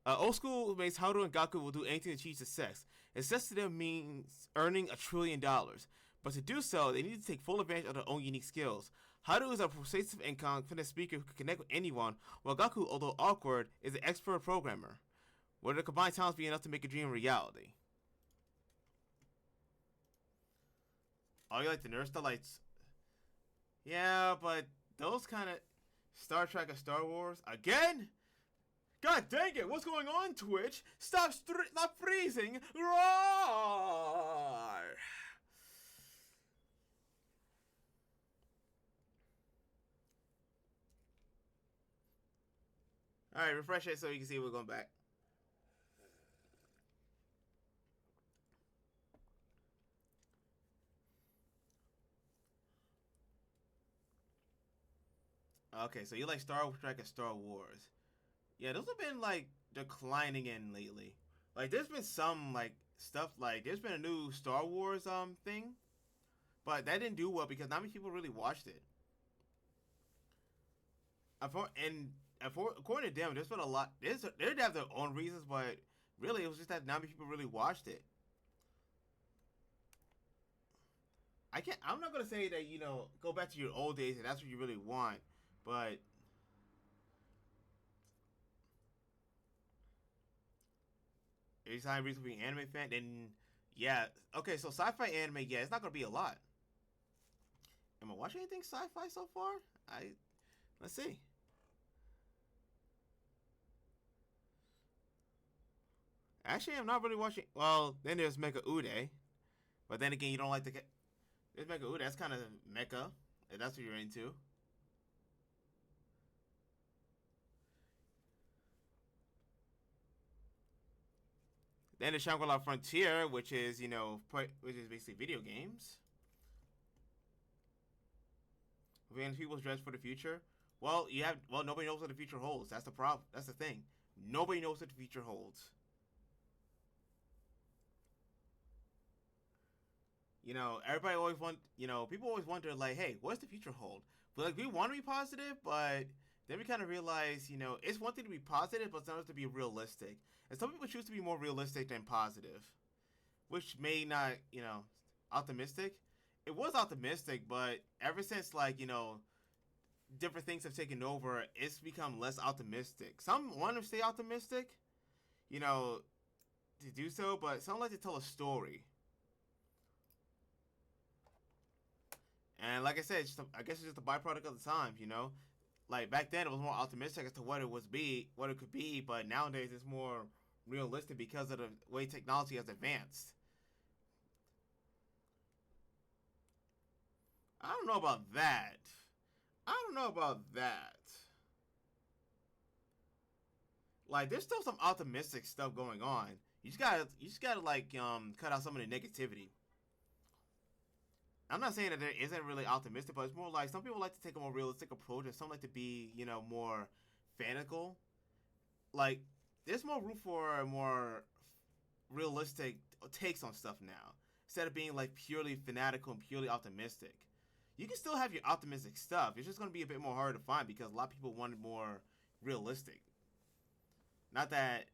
Old school mates Haru and Gaku will do anything to achieve success. Success to them means earning $1 trillion. But to do so, they need to take full advantage of their own unique skills. Haru is a persuasive and confident speaker who can connect with anyone, while Gaku, although awkward, is an expert programmer. Will their combined talents be enough to make a dream a reality? Oh, you like the nerd stuff? Like, yeah, but those kind of Star Trek or Star Wars again? God dang it! What's going on, Twitch? Stop freezing! Roar! All right, refresh it so you can see we're going back. Okay, so you like Star Trek and Star Wars. Yeah, those have been like declining in lately. Like there's been some like stuff like there's been a new Star Wars thing, but that didn't do well because not many people really watched it. According to them, there's been a lot. They have their own reasons, but really it was just that not many people really watched it. I'm not gonna say that go back to your old days and that's what you really want, but. If you're reason to be an anime fan, then yeah. Okay, so sci-fi anime, yeah, it's not gonna be a lot. Am I watching anything sci-fi so far? Let's see. Actually, I'm not really watching. Well, then there's Mecha Ude, but then again, you don't like the. There's Mecha Ude. That's kind of mecha. If that's what you're into. Then the Shangri-La Frontier, which is basically video games. When people's dress for the future, nobody knows what the future holds. That's the problem. That's the thing. Nobody knows what the future holds. Everybody always people always wonder, like, hey, what's the future hold? But, like, we want to be positive, but then we kind of realize, it's one thing to be positive, but it's another to be realistic. And some people choose to be more realistic than positive, which may not, optimistic. It was optimistic, but ever since, like, different things have taken over, it's become less optimistic. Some want to stay optimistic, to do so, but some like to tell a story. And like I said, I guess it's just a byproduct of the times. Like back then, it was more optimistic as to what it could be, but nowadays it's more realistic because of the way technology has advanced. I don't know about that. I don't know about that. Like, there's still some optimistic stuff going on. You just gotta like cut out some of the negativity. I'm not saying that there isn't really optimistic, but it's more like some people like to take a more realistic approach, and some like to be, more fanatical. Like, there's more room for more realistic takes on stuff now, instead of being like purely fanatical and purely optimistic. You can still have your optimistic stuff. It's just gonna be a bit more hard to find because a lot of people want it more realistic. Not that.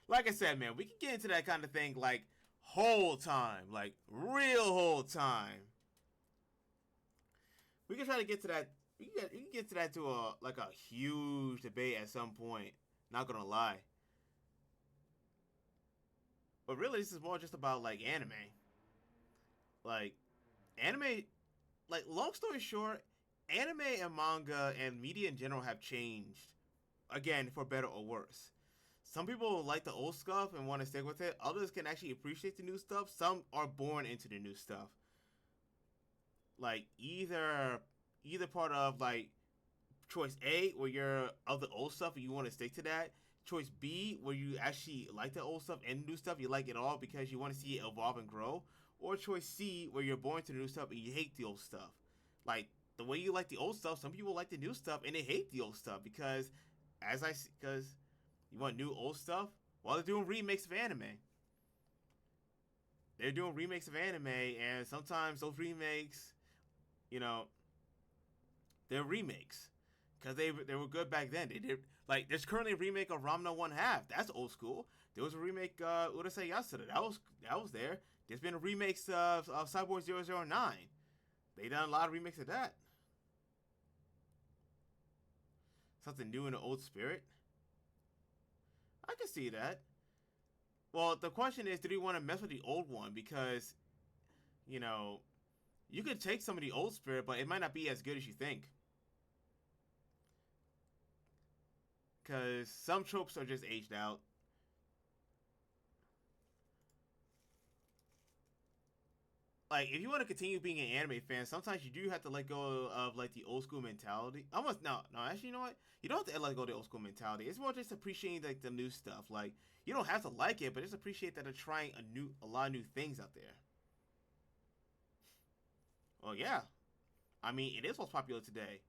Like I said, man, we can get into that kind of thing like whole time, like real whole time. We can try to get to that. We can get to that to a huge debate at some point. Not gonna lie, but really, this is more just about like anime. Like anime, like long story short, anime and manga and media in general have changed again for better or worse. Some people like the old stuff and want to stick with it. Others can actually appreciate the new stuff. Some are born into the new stuff. Like either part of like choice A where you're of the old stuff and you want to stick to that. Choice B where you actually like the old stuff and new stuff, you like it all because you want to see it evolve and grow. Or choice C where you're born to the new stuff and you hate the old stuff. Like the way you like the old stuff, some people like the new stuff and they hate the old stuff because you want new old stuff? Well, they're doing remakes of anime. They're doing remakes of anime, and sometimes those remakes, you know, they're remakes because they were good back then. They did like there's currently a remake of Ramna One Half. That's old school. There was a remake. What did I say yesterday? That was there. There's been a remakes of Cyborg 009. They done a lot of remakes of that. Something new in the old spirit. I can see that. Well, the question is, do you want to mess with the old one? Because, you know, you could take some of the old spirit, but it might not be as good as you think. Because some tropes are just aged out. Like, if you want to continue being an anime fan, sometimes you do have to let go of, like, the old school mentality. Almost, no, actually, you know what? You don't have to let go of the old school mentality. It's more just appreciating, like, the new stuff. Like, you don't have to like it, but just appreciate that they're trying a lot of new things out there. Well, yeah. I mean, it is what's popular today.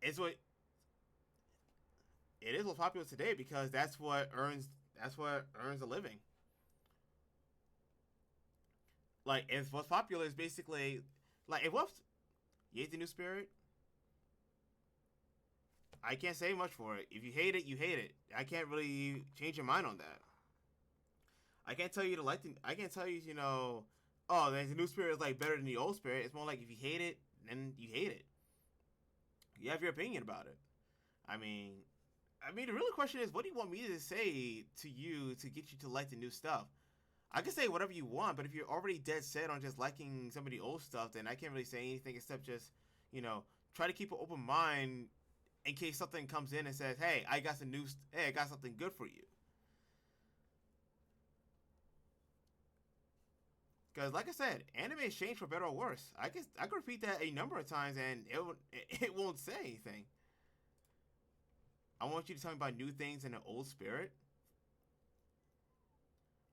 It's what it is what's popular today because that's what earns a living. Like, if what's popular is basically like if what's you hate the new spirit, I can't say much for it. If you hate it, you hate it. I can't really change your mind on that. I can't tell you to like the. I can't tell you, oh, the new spirit is like better than the old spirit. It's more like if you hate it, then you hate it. You have your opinion about it. I mean, the real question is, what do you want me to say to you to get you to like the new stuff? I can say whatever you want, but if you're already dead set on just liking some of the old stuff, then I can't really say anything except just, try to keep an open mind in case something comes in and says, "Hey, I got something good for you." Because, like I said, anime has changed for better or worse. I could repeat that a number of times, and it won't say anything. I want you to tell me about new things in the old spirit.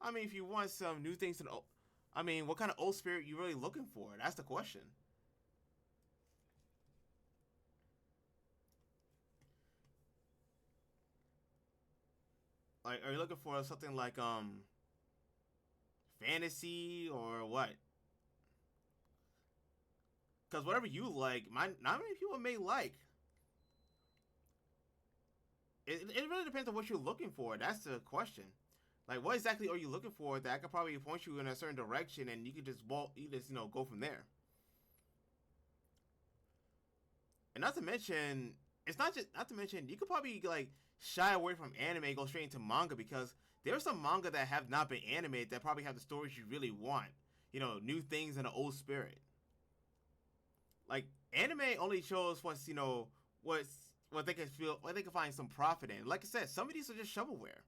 I mean, if you want some new things in the old, I mean, what kind of old spirit you really looking for? That's the question. Like, are you looking for something like fantasy or what? Because whatever you like, not many people may like. It really depends on what you're looking for. That's the question. Like, what exactly are you looking for that I could probably point you in a certain direction, and you could just go from there. And not to mention, it's not to mention you could probably like shy away from anime and go straight into manga because there's some manga that have not been animated that probably have the stories you really want. New things in an old spirit. Like anime only shows what they can feel, what they can find some profit in. Like I said, some of these are just shovelware.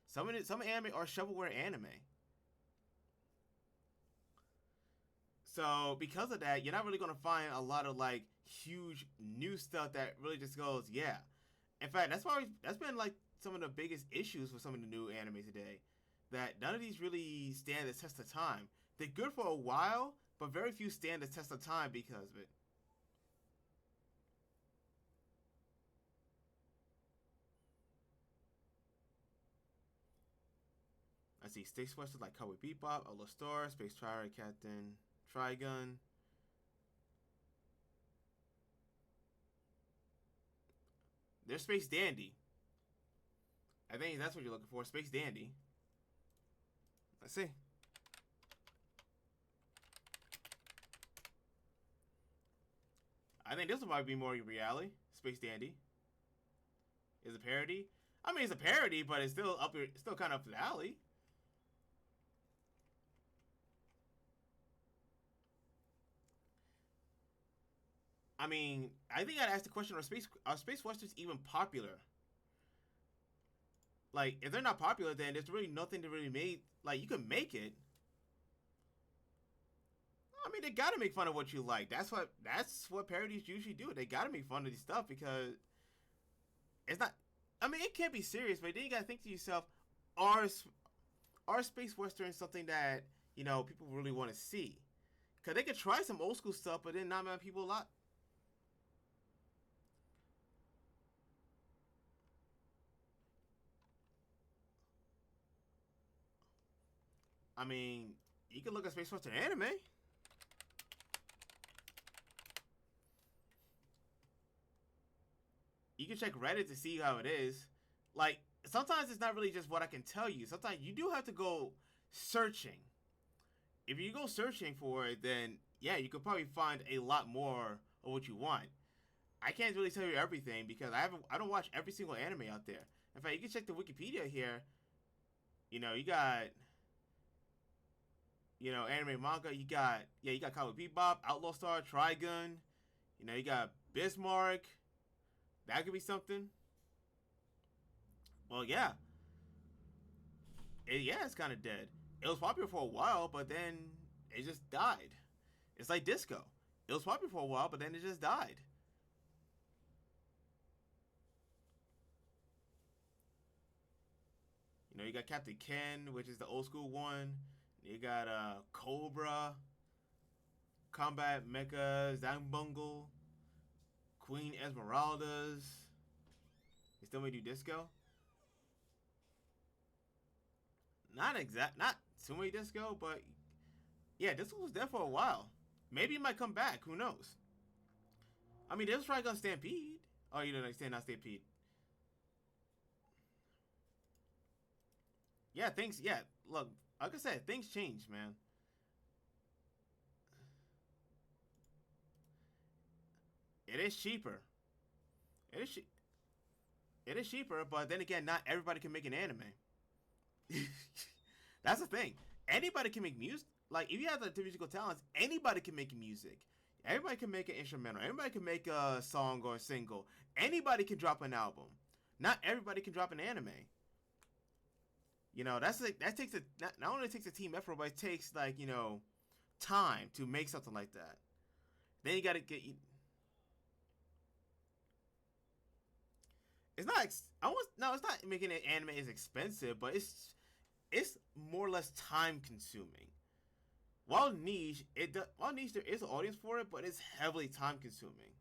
Some anime are shovelware anime. So because of that, you're not really gonna find a lot of like huge new stuff that really just goes, yeah. In fact, that's been like some of the biggest issues with some of the new anime today. That none of these really stand the test of time. They're good for a while, but very few stand the test of time because of it. I see Space Westerns like Cowboy Bebop, Outlaw Star, Space Pirate, Captain Trigun. There's Space Dandy. I think that's what you're looking for, Space Dandy. Let's see. I think this will probably be more reality. Space Dandy is a parody. I mean, it's a parody, but it's still still kind of up the alley. I mean, I think I'd ask the question: Are space westerns even popular? Like, if they're not popular, then there's really nothing to really make. Like, you can make it. I mean, they gotta make fun of what you like. That's what parodies usually do. They gotta make fun of these stuff because it's not. I mean, it can't be serious, but then you gotta think to yourself: Are are space westerns something that people really want to see? Because they could try some old school stuff, but then not many people a lot. I mean, you can look at space western anime. You can check Reddit to see how it is. Like, sometimes it's not really just what I can tell you. Sometimes you do have to go searching. If you go searching for it, then yeah, you could probably find a lot more of what you want. I can't really tell you everything because I don't watch every single anime out there. In fact, you can check the Wikipedia here. You got anime manga. You got Cowboy Bebop, Outlaw Star, Trigun. You got Bismarck. That could be something. Well, yeah, it's kind of dead. It was popular for a while, but then it just died. It's like disco. It was popular for a while, but then it just died. You got Captain Ken, which is the old school one. You got Cobra, Combat Mecha, Zambungle, Queen Esmeralda's. They still may do disco. Not Sumo Disco, but yeah, disco was there for a while. Maybe it might come back. Who knows? I mean, they was probably gonna Stampede. Oh, you don't understand, not Stampede. Yeah, things. Yeah, look, like I said, things change, man. It is cheaper. It is. It is cheaper, but then again, not everybody can make an anime. That's the thing. Anybody can make music. Like, if you have the musical talents, anybody can make music. Everybody can make an instrumental. Everybody can make a song or a single. Anybody can drop an album. Not everybody can drop an anime. That's like that takes not only takes a team effort, but it takes like time to make something like that. Then you got to get. It's not. I was no. It's not making an anime is expensive, but it's more or less time consuming. While niche there is an audience for it, but it's heavily time consuming.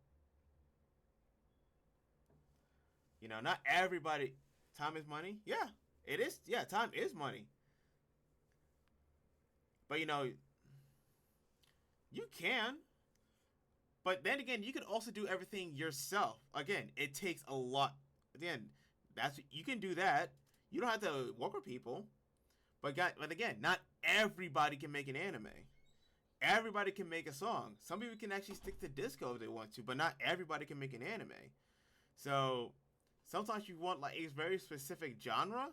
Not everybody. Time is money. Yeah, It is, yeah, time is money. But you can. But then again, you can also do everything yourself. Again, it takes a lot. Again, you can do that. You don't have to work with people. But again, not everybody can make an anime. Everybody can make a song. Some people can actually stick to disco if they want to, but not everybody can make an anime. So sometimes you want like a very specific genre.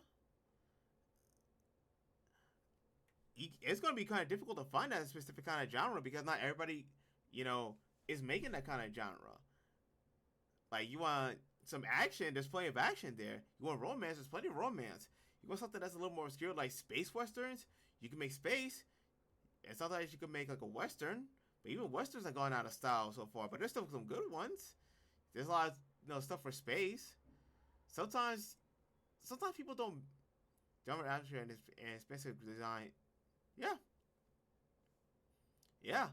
It's going to be kind of difficult to find that specific kind of genre because not everybody, you know, is making that kind of genre. Like you want some action, there's plenty of action there. You want romance, there's plenty of romance. You want something that's a little more obscure, like space westerns. You can make space, and sometimes you can make like a western. But even westerns are going out of style so far. But there's still some good ones. There's a lot of stuff for space. Sometimes, sometimes people don't jump around here and expensive design. Yeah, yeah.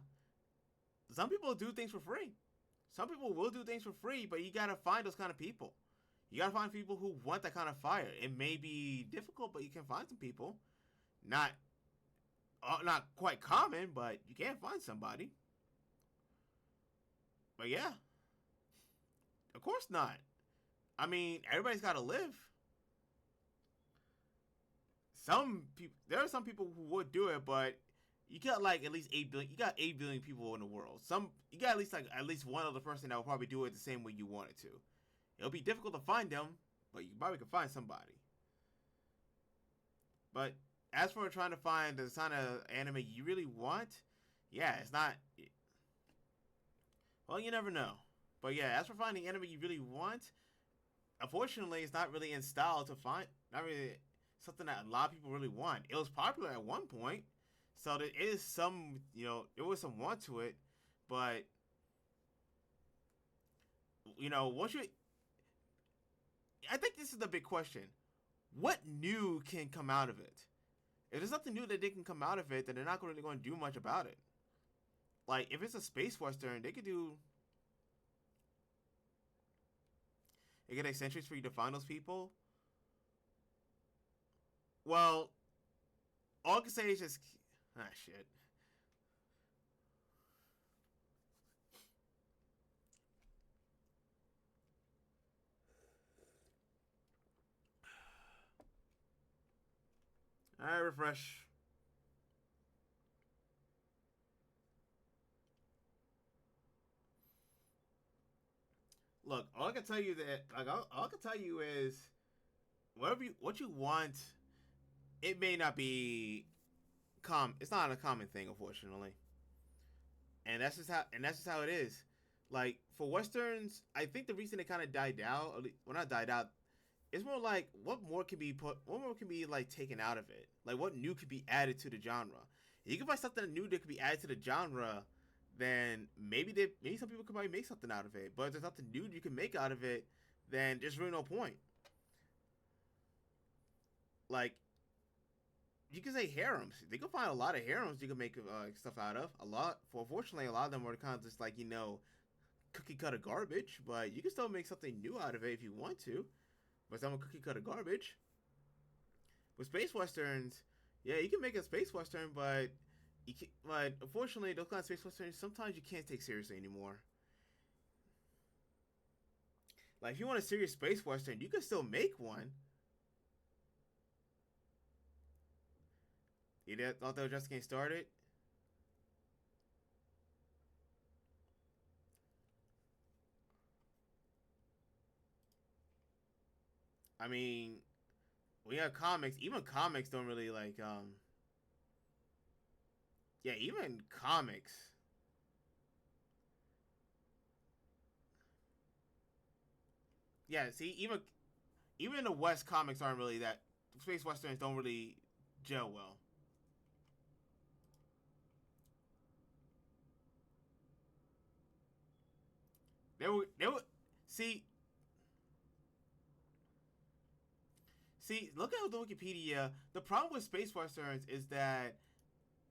Some people do things for free. Some people will do things for free, but you gotta find those kind of people. You gotta find people who want that kind of fire. It may be difficult, but you can find some people. Not, not quite common, but you can find somebody. But yeah, of course not. I mean, everybody's gotta live. Some people, there are some people who would do it, but you got like at least 8 billion. You got 8 billion people in the world. You got at least one other person that will probably do it the same way you want it to. It'll be difficult to find them, but you probably can find somebody. But as for trying to find the kind of anime you really want, yeah, it's not. Well, you never know. But yeah, as for finding anime you really want, unfortunately, it's not really in style to find. Not really something that a lot of people really want. It was popular at one point, so there is some, there was some want to it, but once you, I think this is the big question: what new can come out of it? If there's nothing new that they can come out of it, then they're not really going to do much about it. Like if it's a space western, they could do. They get eccentrics for you to find those people. Well, all I can say is just shit. Alright, refresh. Look, all I can tell you all I can tell you is what you want, it may not be it's not a common thing, unfortunately. And that's just how it is. Like for westerns, I think the reason it kind of died out, well not died out, it's more like what more can be like taken out of it? Like what new could be added to the genre? If you can find something new that could be added to the genre, then maybe some people could probably make something out of it. But if there's nothing new you can make out of it, then there's really no point. Like you can say harems. They can find a lot of harems you can make stuff out of. A lot. For unfortunately, a lot of them are kind of just like cookie cutter garbage. But you can still make something new out of it if you want to. But some cookie cutter garbage. With space westerns, yeah, you can make a space western, but but unfortunately, those kind of space westerns sometimes you can't take seriously anymore. Like if you want a serious space western, you can still make one. You thought they were just getting started. I mean, we have comics. Even comics don't really yeah, even comics. Yeah, see, even the West comics aren't really that. Space westerns don't really gel well. They were see see look at the Wikipedia. The problem with space westerns is that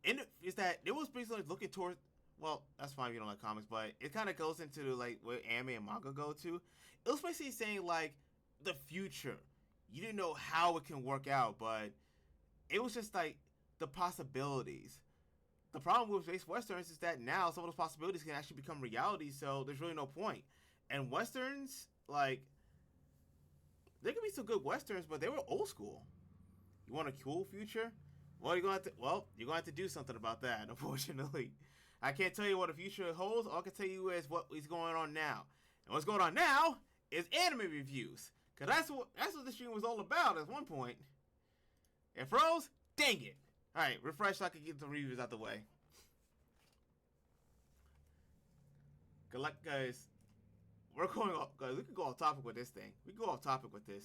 it was basically looking towards. Well, that's fine if you don't like comics, but it kind of goes into like where anime and manga go to. It was basically saying like the future. you didn't know how it can work out, but it was just like the possibilities. The problem with space westerns is that now some of those possibilities can actually become reality, so there's really no point. And westerns, like, there could be some good westerns, but they were old school. You want a cool future? Well, you're gonna have to do something about that. Unfortunately, I can't tell you what the future holds. All I can tell you is what is going on now. And what's going on now is anime reviews, cause that's what the stream was all about at one point. It froze. Dang it! All right, refresh so I can get the reviews out the way. Good luck, guys. We're going off, guys. We can go off topic with this thing. We can go off topic with this.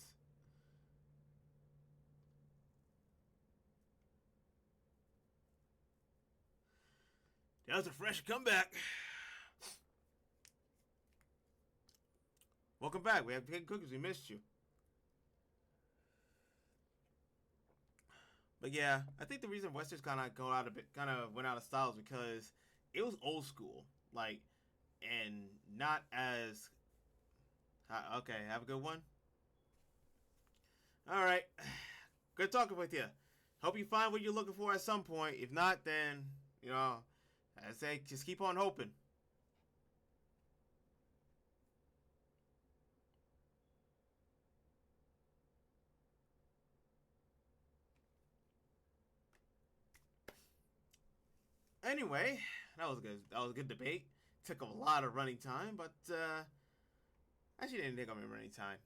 That was a fresh comeback. Welcome back. We have big cookies. We missed you. But yeah, I think the reason westerns kind of went out of style is because it was old school, like, and not as. Okay, have a good one. All right, good talking with you. Hope you find what you're looking for at some point. If not, then I say just keep on hoping. Anyway, that was good. That was a good debate. Took a lot of running time, but actually didn't take up any running time.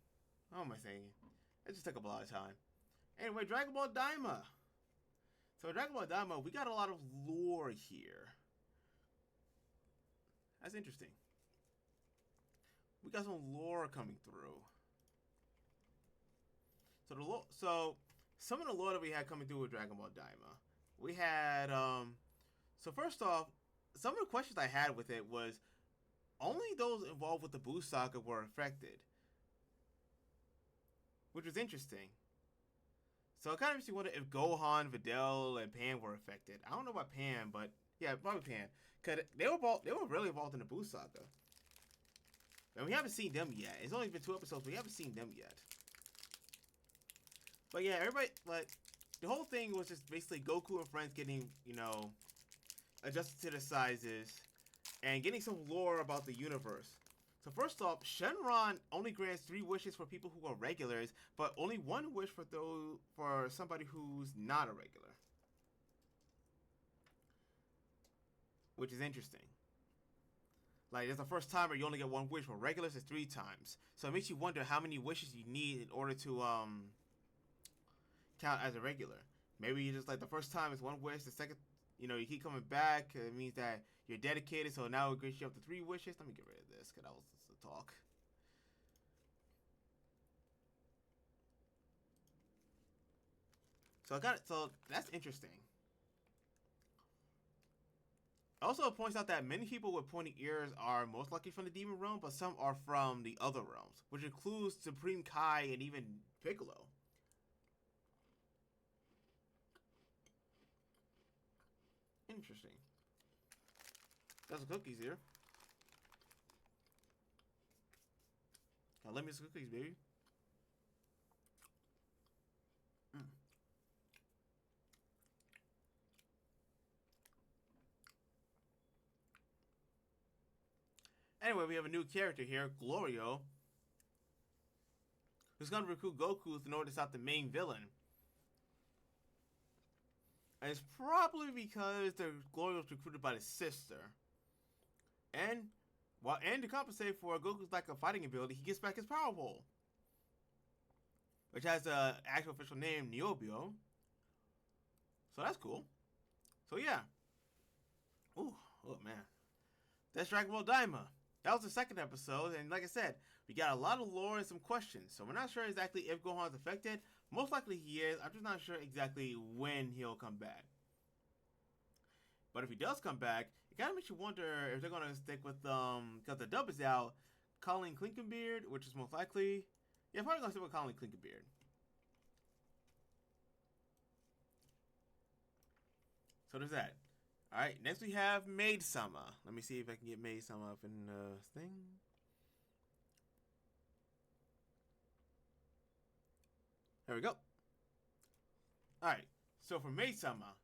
How am I saying? It just took up a lot of time. Anyway, Dragon Ball Daima. So Dragon Ball Daima, we got a lot of lore here. That's interesting. We got some lore coming through. So some of the lore that we had coming through with Dragon Ball Daima, we had so first off, some of the questions I had with it was only those involved with the Buu saga were affected, which was interesting. So it kind of makes me wonder if Gohan, Videl, and Pan were affected. I don't know about Pan, but yeah, probably Pan, because they were really involved in the Buu saga, and we haven't seen them yet. It's only been 2 episodes, but we haven't seen them yet. But yeah, everybody, like, the whole thing was just basically Goku and friends getting, adjusted to the sizes and getting some lore about the universe. So first off, Shenron only grants 3 wishes for people who are regulars, but only 1 wish for somebody who's not a regular. Which is interesting. Like, it's the first time where you only get 1 wish. For regulars, it's 3 times. So it makes you wonder how many wishes you need in order to count as a regular. Maybe you just, like, the first time is 1 wish, the second, you keep coming back. It means that you're dedicated, so now it grants you up to 3 wishes. Let me get rid of this, because that was just the talk. So that's interesting. Also, it points out that many people with pointy ears are most likely from the demon realm, but some are from the other realms, which includes Supreme Kai and even Piccolo. Interesting. Got some cookies here. Let me some cookies, baby. Anyway, we have a new character here, Glorio, who's going to recruit Goku in order to stop the main villain. And it's probably because Glorio was recruited by his sister. And to compensate for Goku's lack of fighting ability, he gets back his Power Pole, which has the actual official name, Niobio. So that's cool. So yeah. Oh man. That's Dragon Ball Daima. That was the 2nd episode, and like I said, we got a lot of lore and some questions. So we're not sure exactly if Gohan's affected. Most likely he is. I'm just not sure exactly when he'll come back. But if he does come back, it kind of makes you wonder if they're going to stick with, because the dub is out, Colleen Klinkenbeard, which is most likely, yeah, probably going to stick with Colleen Klinkenbeard. So there's that. Alright, next we have Maid-sama. Let me see if I can get Maid-sama up in the thing. There we go. Alright, so for May Summer,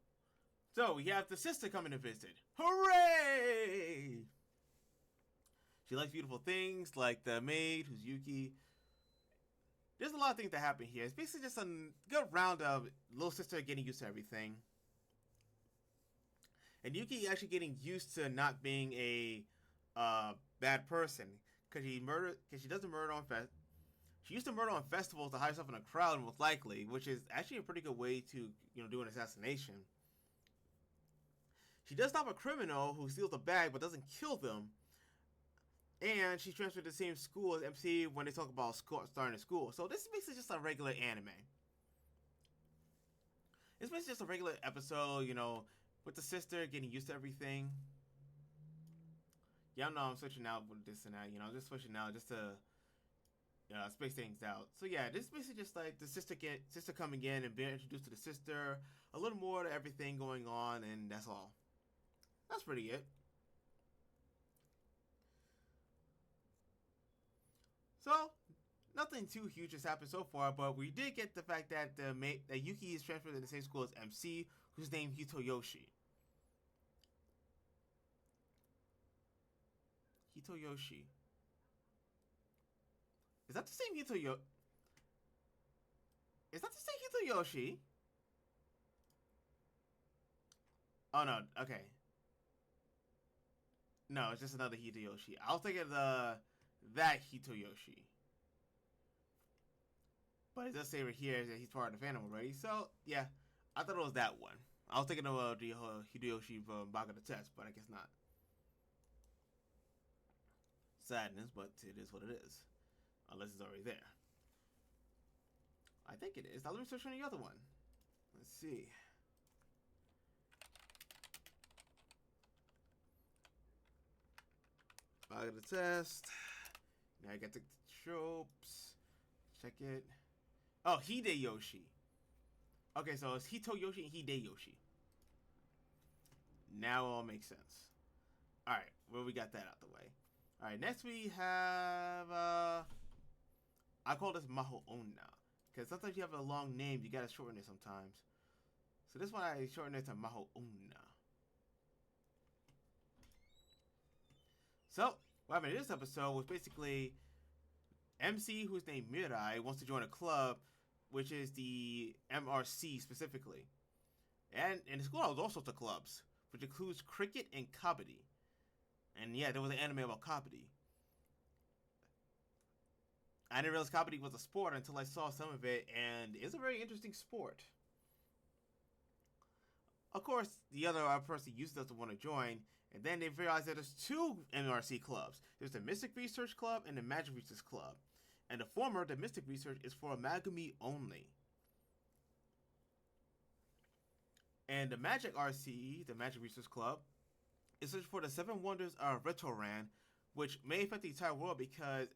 so we have the sister coming to visit. Hooray! She likes beautiful things, like the maid, who's Yuki. There's a lot of things that happen here. It's basically just a good round of little sister getting used to everything. And Yuki actually getting used to not being a bad person. Because she doesn't murder on She used to murder on festivals to hide herself in a crowd, most likely, which is actually a pretty good way to, do an assassination. She does stop a criminal who steals a bag but doesn't kill them. And she's transferred to the same school as MC when they talk about starting a school. So this is basically just a regular anime. It's basically just a regular episode, with the sister getting used to everything. Yeah, I know I'm switching out with this and that, just switching out just to space things out. So yeah, this is basically just like the sister coming in and being introduced to the sister, a little more to everything going on, and that's all. That's pretty it. So, nothing too huge has happened so far, but we did get the fact that that Yuki is transferred to the same school as MC, who's named Hitoyoshi. Hitoyoshi. Is that the same Hitoyoshi? Is that the same Hitoyoshi? Oh no, okay. No, it's just another Hitoyoshi. I was thinking that Hitoyoshi. But it does say right here that he's part of the fandom already. So, yeah, I thought it was that one. I was thinking of the Hideyoshi from Baga the Test, but I guess not. Sadness, but it is what it is. Unless it's already there. I think it is. Now let me search on the other one. Let's see. Baga the Test. Now I got the tropes. Check it. Oh, Hideyoshi. Okay, so it's Hitoyoshi and Hideyoshi. Now it all makes sense. Alright, well, we got that out the way. Alright, next we have, I call this Maho Onna. Because sometimes you have a long name, you gotta shorten it sometimes. So this one I shortened it to Maho Onna. So, what happened in this episode was basically MC, who's named Mirai, wants to join a club, which is the MRC specifically. And in the school, there was all sorts of clubs, which includes cricket and kabaddi. And yeah, there was an anime about kabaddi. I didn't realize kabaddi was a sport until I saw some of it, and it's a very interesting sport. Of course, the other person used doesn't want to join, and then they realized that there's two MRC clubs. There's the Mystic Research Club and the Magic Research Club. And the former, the Mystic Research, is for Amagami only. And the Magic RC, the Magic Research Club, is searching for the 7 Wonders of Retroran, which may affect the entire world because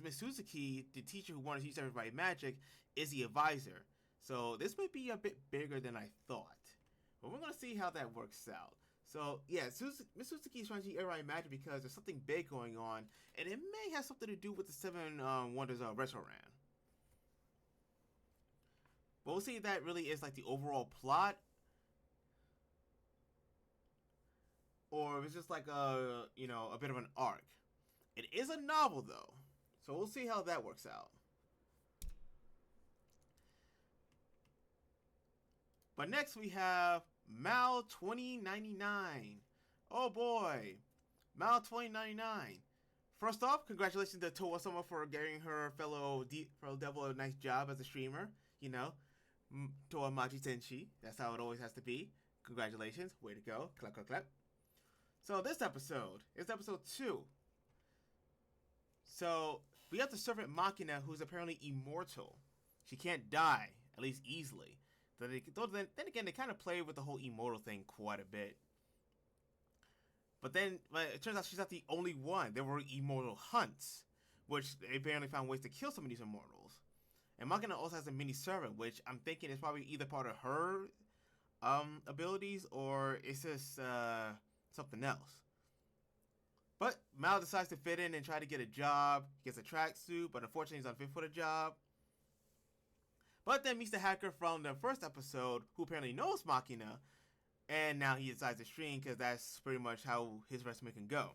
Miss Suzuki, the teacher who wanted to teach everybody magic, is the advisor. So this might be a bit bigger than I thought. But we're going to see how that works out. So, yeah, Miss Suzuki is trying to teach everybody magic because there's something big going on, and it may have something to do with the 7 Wonders of Retroran. But we'll see if that really is like the overall plot, or if it's just like a bit of an arc. It is a novel though, so we'll see how that works out. But next we have Mal 2099. Oh boy, Mal 2099. First off, congratulations to Toa Sama for getting her fellow devil a nice job as a streamer. Toa Maji Tenshi. That's how it always has to be. Congratulations. Way to go. Clap, clap, clap. So this episode is episode 2. So we have the servant Machina, who's apparently immortal. She can't die, at least easily. Then again, they kind of play with the whole immortal thing quite a bit. But then it turns out she's not the only one. There were immortal hunts, which they apparently found ways to kill some of these immortals. And Machina also has a mini servant, which I'm thinking is probably either part of her abilities or it's just something else. But Mal decides to fit in and try to get a job. He gets a tracksuit, but unfortunately he's unfit for the job. But then meets the hacker from the first episode who apparently knows Machina, and now he decides to stream because that's pretty much how his resume can go.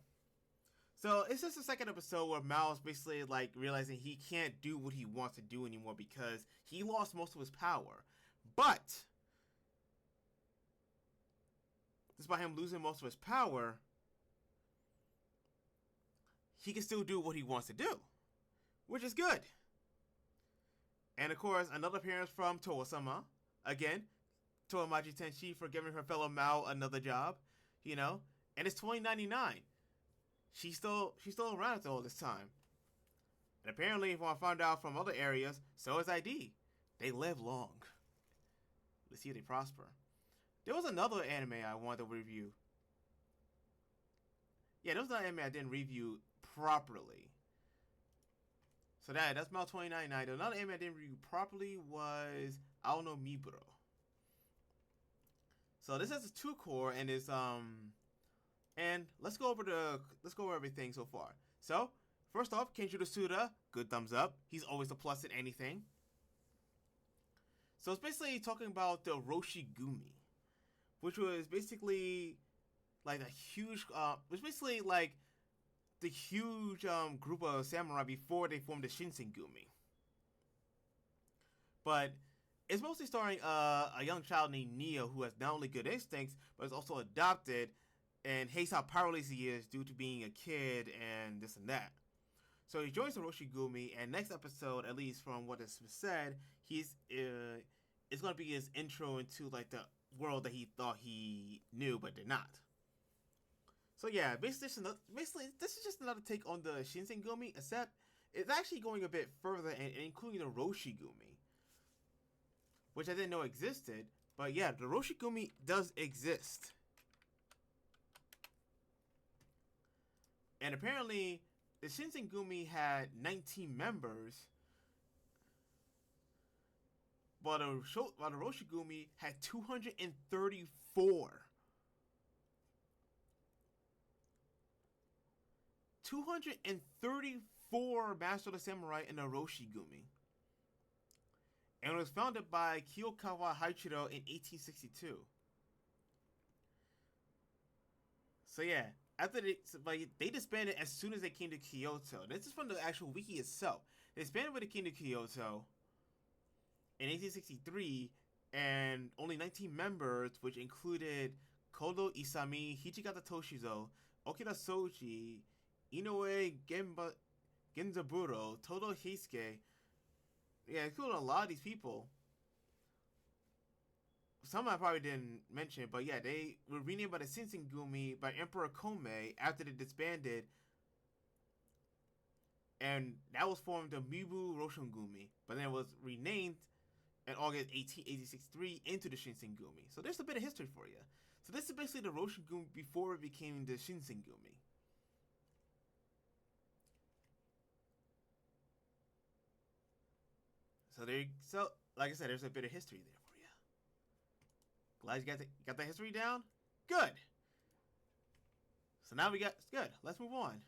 So it's just the second episode where Mao's basically like realizing he can't do what he wants to do anymore because he lost most of his power. But despite him losing most of his power, he can still do what he wants to do, which is good. And of course, another appearance from Towa-sama. Again, Towa-maji Tenshi for giving her fellow Mao another job, you know. And it's 2099. She's still around after all this time. And apparently, if I found out from other areas, so is ID. They live long. Let's see if they prosper. There was another anime I wanted to review. Yeah, there was another anime I didn't review properly. So that's Mal 2099. Another anime I didn't review properly was Aono Miburo. So this has a 2-core and is and let's go over everything so far. So first off, Kenjiro Tsuda, good thumbs up. He's always a plus in anything. So it's basically talking about the Roshigumi, which was basically like a huge, the huge group of samurai before they formed the Shinsengumi. But it's mostly starring a young child named Neo who has not only good instincts, but is also adopted and hates how powerless he is due to being a kid and this and that. So he joins the Roshigumi, and next episode, at least from what is said, it's going to be his intro into like the world that he thought he knew but did not. So yeah, basically this is just another take on the Shinsengumi, except it's actually going a bit further and including the Roshigumi, which I didn't know existed. But yeah, the Roshigumi does exist. And apparently, the Shinsengumi had 19 members, while the Roshigumi had 234. 234 Master of the Samurai in the Roshigumi. And it was founded by Kiyokawa Haichiro in 1862. So yeah, they disbanded as soon as they came to Kyoto. This is from the actual wiki itself. They disbanded when they came to Kyoto in 1863, and only 19 members, which included Kodo Isami, Hijikata Toshizo, Okida Soji, Inoue Genzaburo, Todo Heisuke. Yeah, including a lot of these people. Some I probably didn't mention, but yeah, they were renamed by the Shinsengumi by Emperor Kome after they disbanded, and that was formed the Mibu Roshigumi, but then it was renamed in August 1863 into the Shinsengumi. So there's a bit of history for you. So this is basically the Roshigumi before it became the Shinsengumi. So like I said, there's a bit of history there for you. Glad you got that history down? Good. So now good. Let's move on.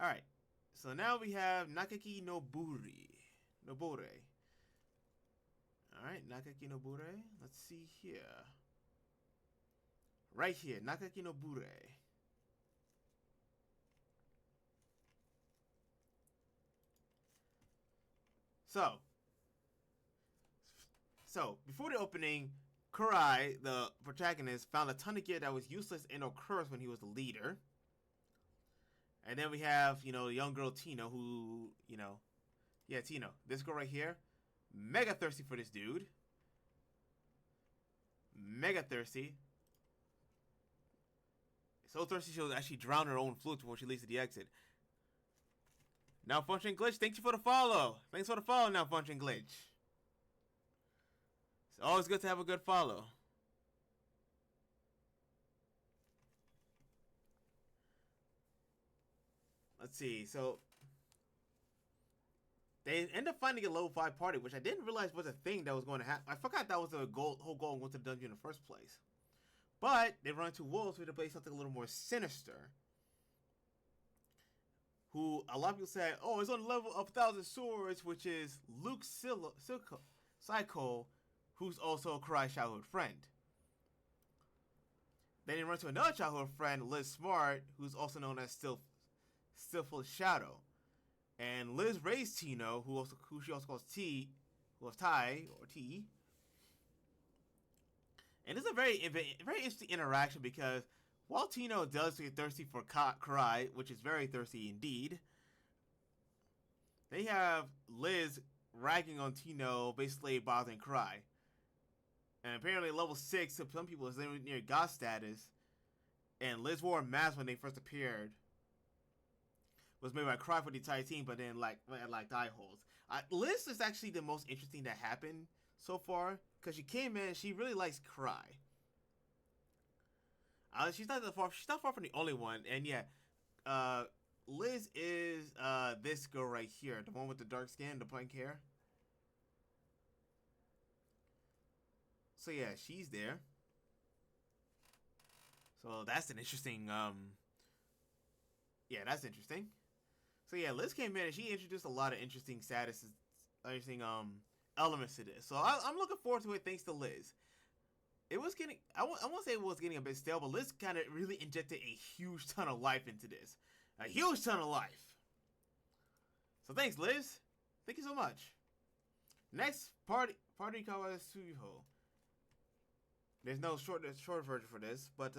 Alright. So now we have Nakaki Nobure. Alright, Nakaki Nobure. Let's see here. Right here, Nakaki Nobure. So, before the opening, Kurai, the protagonist, found a ton of gear that was useless and occurs when he was the leader. And then we have, the young girl Tino, who, Tino. This girl right here, mega thirsty for this dude. Mega thirsty. So thirsty she'll actually drown her own flute before she leaves to the exit. Now Function Glitch, thank you for the follow. Thanks for the follow, Now Function Glitch. It's always good to have a good follow. Let's see, so they end up finding a level 5 party, which I didn't realize was a thing that was going to happen. I forgot that was the whole goal of going to the dungeon in the first place. But they run into wolves, so they play something a little more sinister. Who a lot of people say, oh, it's on the level of 1,000 Swords, which is Luke Psycho, who's also Karai's childhood friend. Then he runs to another childhood friend, Liz Smart, who's also known as Stillful Shadow. And Liz raised Tino, who she also calls T, who was Ty or T. And it's a very interesting interaction because while Tino does get thirsty for Karai, which is very thirsty indeed, they have Liz ragging on Tino, basically bothering Karai. And apparently level 6 to some people is near god status. And Liz wore a mask when they first appeared. Was made by Karai for the entire team, but then like eye holes. Liz is actually the most interesting that happened so far. Because she came in, she really likes Karai. She's not far from the only one. And yeah, Liz is this girl right here. The one with the dark skin, the pink hair. So yeah, she's there. So that's an interesting, yeah, that's interesting. So yeah, Liz came in and she introduced a lot of interesting statuses, interesting elements to this. So I'm looking forward to it thanks to Liz. It was getting, I won't say it was getting a bit stale, but Liz kind of really injected a huge ton of life into this. A huge ton of life. So thanks, Liz. Thank you so much. Next, Party Kawasuho. There's no short version for this, but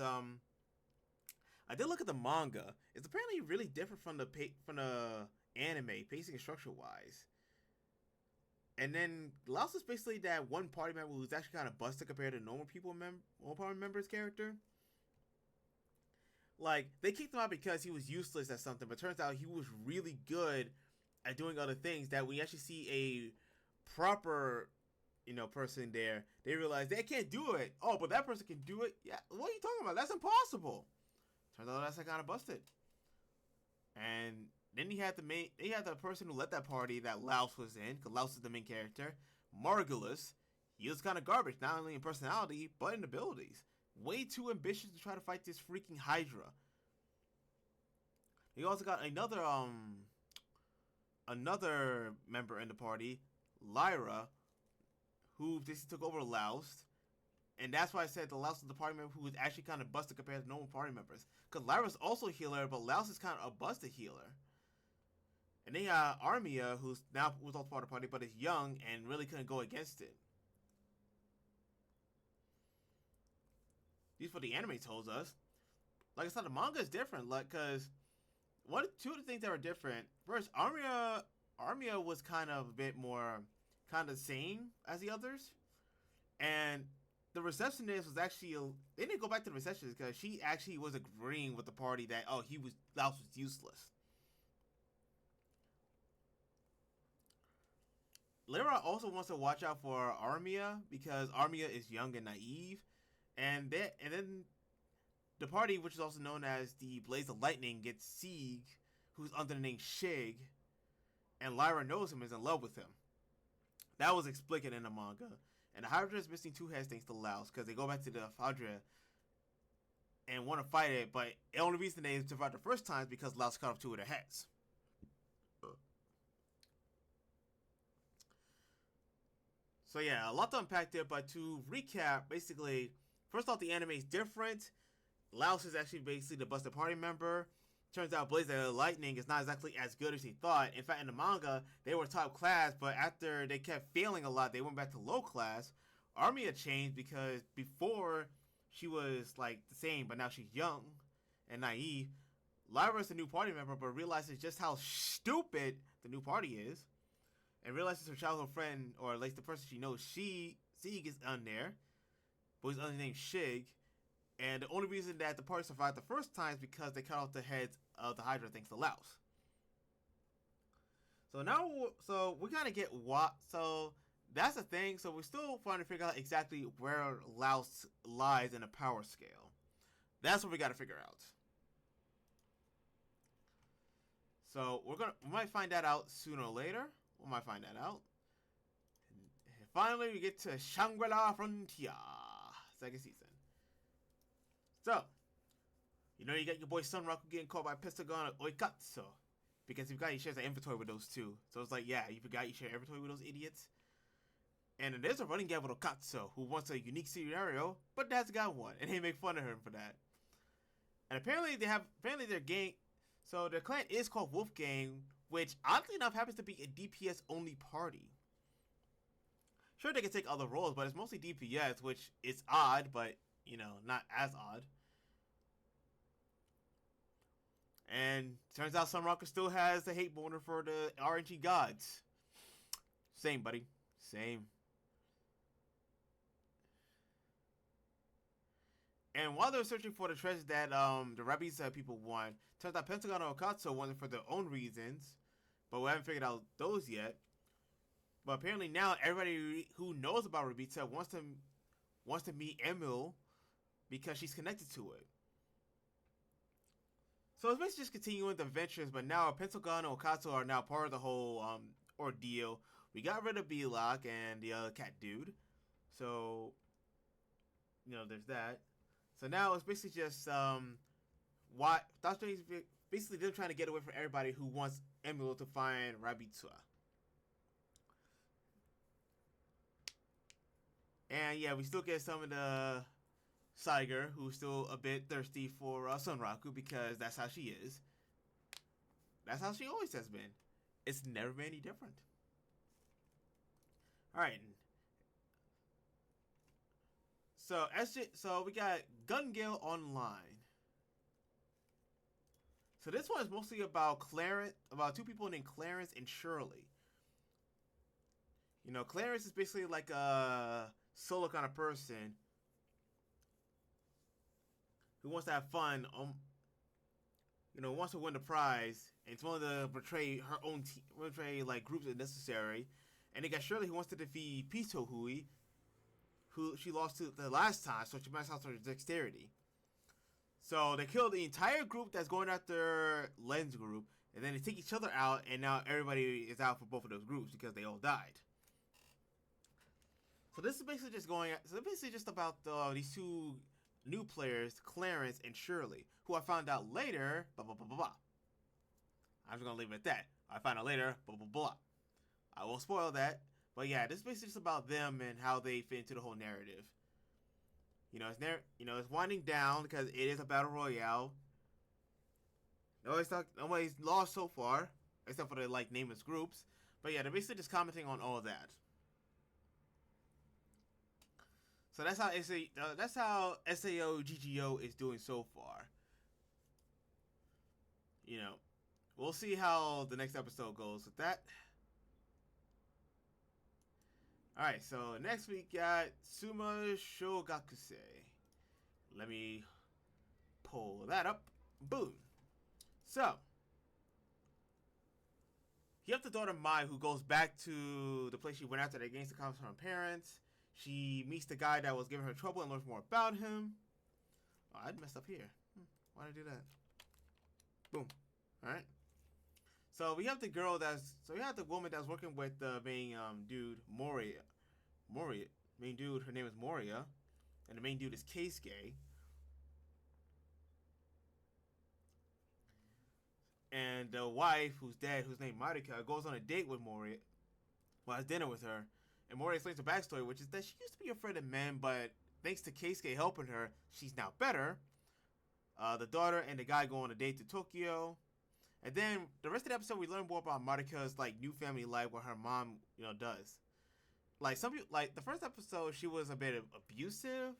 I did look at the manga. It's apparently really different from the anime, pacing and structure wise. And then Laos is basically that one party member who's actually kind of busted compared to normal party members' character. Like, they kicked him out because he was useless at something, but turns out he was really good at doing other things that we actually see a proper, person there. They realize they can't do it. Oh, but that person can do it? Yeah, what are you talking about? That's impossible. Turns out that's kind of busted. And then he had the person who led that party that Laos was in, because Laos is the main character, Margulis. He was kind of garbage, not only in personality, but in abilities. Way too ambitious to try to fight this freaking Hydra. He also got another member in the party, Lyra, who just took over Laos. And that's why I said the Laos is the party member who was actually kind of busted compared to normal party members. Because Lyra's also a healer, but Laos is kind of a busted healer. And then you got Armia, who's also part of the party, but is young and really couldn't go against it. These are what the anime tells us. Like I said, the manga is different, because two of the things that are different. First, Armia was kind of a bit more kind of same as the others, and the receptionist was actually they didn't go back to the receptionist because she actually was agreeing with the party that Laos was useless. Lyra also wants to watch out for Armia because Armia is young and naive, and then the party, which is also known as the Blaze of Lightning, gets Sieg, who's under the name Shig, and Lyra knows him, is in love with him. That was explicit in the manga. And the Hydra is missing 2 heads thanks to Laos, because they go back to the Hydra and want to fight it, but the only reason they survived the first time is because Laos cut off 2 of their heads. So yeah, a lot to unpack there, but to recap, basically, first off, the anime is different. Laos is actually basically the busted party member. Turns out Blaze of Lightning is not exactly as good as he thought. In fact, in the manga, they were top class, but after they kept failing a lot, they went back to low class. Armia changed because before she was like the same, but now she's young and naive. Lyra's a new party member, but realizes just how stupid the new party is. And realizes her childhood friend, or at least the person she knows, Sieg is on there, but he's named Shig. And the only reason that the party survived the first time is because they cut off the heads of the Hydra thanks to Laos. So now, we kind of get what. So that's the thing. So we're still trying to figure out exactly where Laos lies in the power scale. That's what we got to figure out. So we might find that out sooner or later. We might find that out. And finally, we get to Shangri-La Frontier, second season. So, you got your boy Sunraku getting caught by Pentagon or Oikatsu. Because you shares an inventory with those two. So it's like, yeah, you forgot you share inventory with those idiots. And there's a running gag with Okatsu, who wants a unique scenario, but that's got one, and they make fun of him for that. And apparently their gang, so their clan is called Wolfgang, which oddly enough happens to be a DPS only party. Sure, they can take other roles, but it's mostly DPS, which is odd, but not as odd. And turns out Sunrocker still has the hate boner for the RNG gods. Same, buddy. Same. And while they're searching for the treasure that the Rabisa people want, turns out Pentagon and Okatsu wanted for their own reasons, but we haven't figured out those yet. But apparently now everybody who knows about Rabisa wants to meet Emil because she's connected to it. So it's basically just continuing the adventures, but now Pentagon and Okatsu are now part of the whole ordeal. We got rid of B-Lock and the other cat dude. So, there's that. So now it's basically just that's basically them trying to get away from everybody who wants Emil to find Rabitsa. And yeah, we still get some of the Saiger, who's still a bit thirsty for Sunraku because that's how she is. That's how she always has been. It's never been any different. Alright. So we got Gun Gale Online. So this one is mostly about two people named Clarence and Shirley. Clarence is basically like a solo kind of person who wants to have fun, wants to win the prize, and it's willing to betray her own betray like groups if necessary. And they got Shirley who wants to defeat Pito Hui, who she lost to the last time, so she might have her dexterity. So they kill the entire group that's going after Len's group, and then they take each other out, and now everybody is out for both of those groups because they all died. So this is basically just about these two new players, Clarence and Shirley, who I found out later, blah, blah, blah, blah, blah. I'm just going to leave it at that. I found out later, blah, blah, blah. I won't spoil that. But yeah, this is basically just about them and how they fit into the whole narrative. It's winding down because it is a battle royale. Nobody's lost so far, except for the nameless groups. But yeah, they're basically just commenting on all of that. So that's how SAO GGO is doing so far. We'll see how the next episode goes with that. Alright, so next we got Suma Shogakusei. Let me pull that up. Boom. So, you have the daughter Mai who goes back to the place she went after against the comments from her parents. She meets the guy that was giving her trouble and learns more about him. Oh, I messed up here. Why did I do that? Boom. Alright. So we have the woman that's working with the main dude, Moria. Main dude, her name is Moria. And the main dude is Keisuke. And the wife, who's dead, who's named Marika, goes on a date with Moria. Well, has dinner with her. And Moria explains the backstory, which is that she used to be afraid of men, but thanks to Keisuke helping her, she's now better. The daughter and the guy go on a date to Tokyo. And then the rest of the episode, we learn more about Marika's new family life, what her mom, does. Some people, the first episode, she was a bit abusive.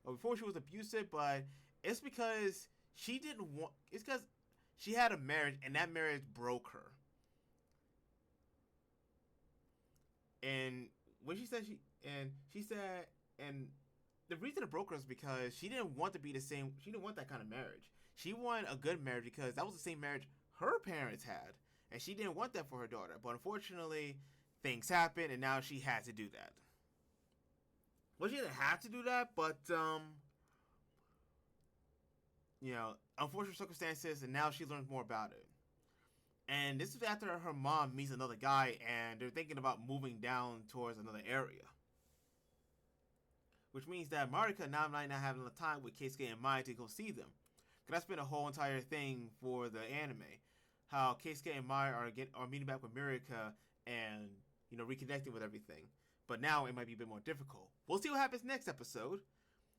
Or before she was abusive, but it's because it's because she had a marriage, and that marriage broke her. And when she said and the reason it broke her is because she didn't want to be she didn't want that kind of marriage. She wanted a good marriage because that was the same marriage her parents had. And she didn't want that for her daughter. But unfortunately, things happened and now she had to do that. Well, she didn't have to do that, but, unfortunate circumstances, and now she learns more about it. And this is after her mom meets another guy, and they're thinking about moving down towards another area. Which means that Marika now might not have enough time with Keisuke and Mai to go see them. Because that's been a whole entire thing for the anime. How Keisuke and Mai are meeting back with Marika and, reconnecting with everything. but now it might be a bit more difficult. We'll see what happens next episode.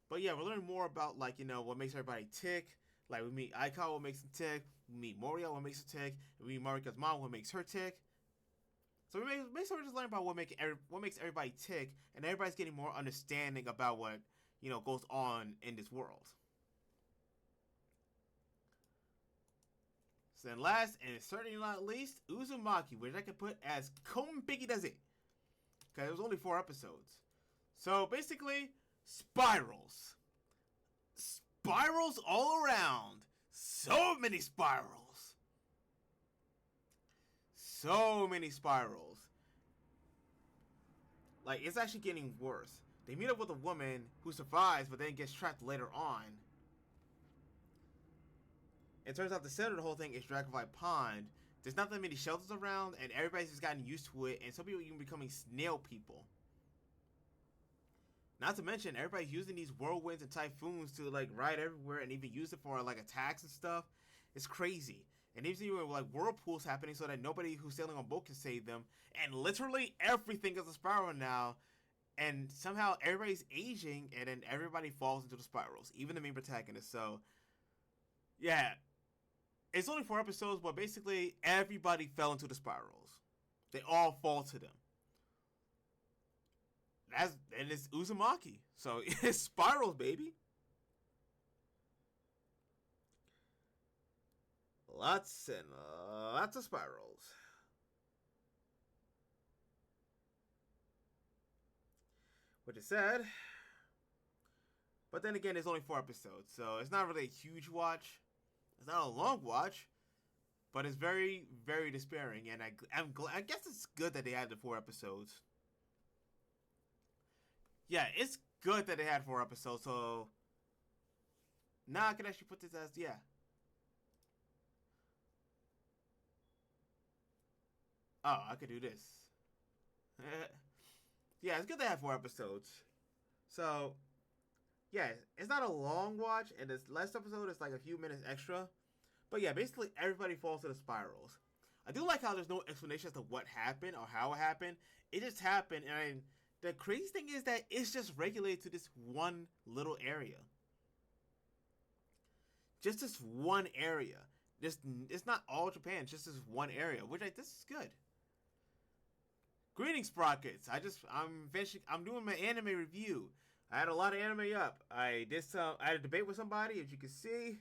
But yeah, we're learning more about, like, what makes everybody tick. Like, we meet Aikawa, what makes him tick. We meet Moria, what makes him tick. And we meet Marika's mom, what makes her tick. So we basically just learn about what makes everybody tick, and everybody's getting more understanding about what, goes on in this world. So then last, and certainly not least, Uzumaki, which I can put as Konpeki does it. Because it was only 4 episodes. So basically, spirals. Spirals all around. So many spirals. So many spirals. Like, it's actually getting worse. They meet up with a woman who survives, but then gets trapped later on. It turns out the center of the whole thing is Dragonfly Pond. There's not that many shelters around, and everybody's just gotten used to it, and some people are even becoming snail people. Not to mention, everybody's using these whirlwinds and typhoons to, like, ride everywhere and even use it for, like, attacks and stuff. It's crazy. And even like whirlpools happening so that nobody who's sailing on boat can save them. And literally everything is a spiral now. And somehow everybody's aging, and then everybody falls into the spirals, even the main protagonist. So, yeah. It's only 4 episodes, but basically everybody fell into the spirals. They all fall to them. And it's Uzumaki. So it's spirals, baby. Lots and lots of spirals. Which is sad. But then again, there's only 4 episodes, so it's not really a huge watch. It's not a long watch, but it's very, very despairing. And I guess it's good that they had the 4 episodes. Yeah, it's good that they had 4 episodes. So now I can actually put this as, yeah. Oh, I could do this. Yeah, it's good they have 4 episodes. So, yeah, it's not a long watch, and this last episode is like a few minutes extra. But yeah, basically everybody falls to the spirals. I do like how there's no explanation as to what happened or how it happened. It just happened, and the crazy thing is that it's just regulated to this one little area. Just this one area. It's not all Japan, it's just this one area, which this is good. Greetings, Sprockets. I'm doing my anime review. I had a lot of anime up. I had a debate with somebody, as you can see,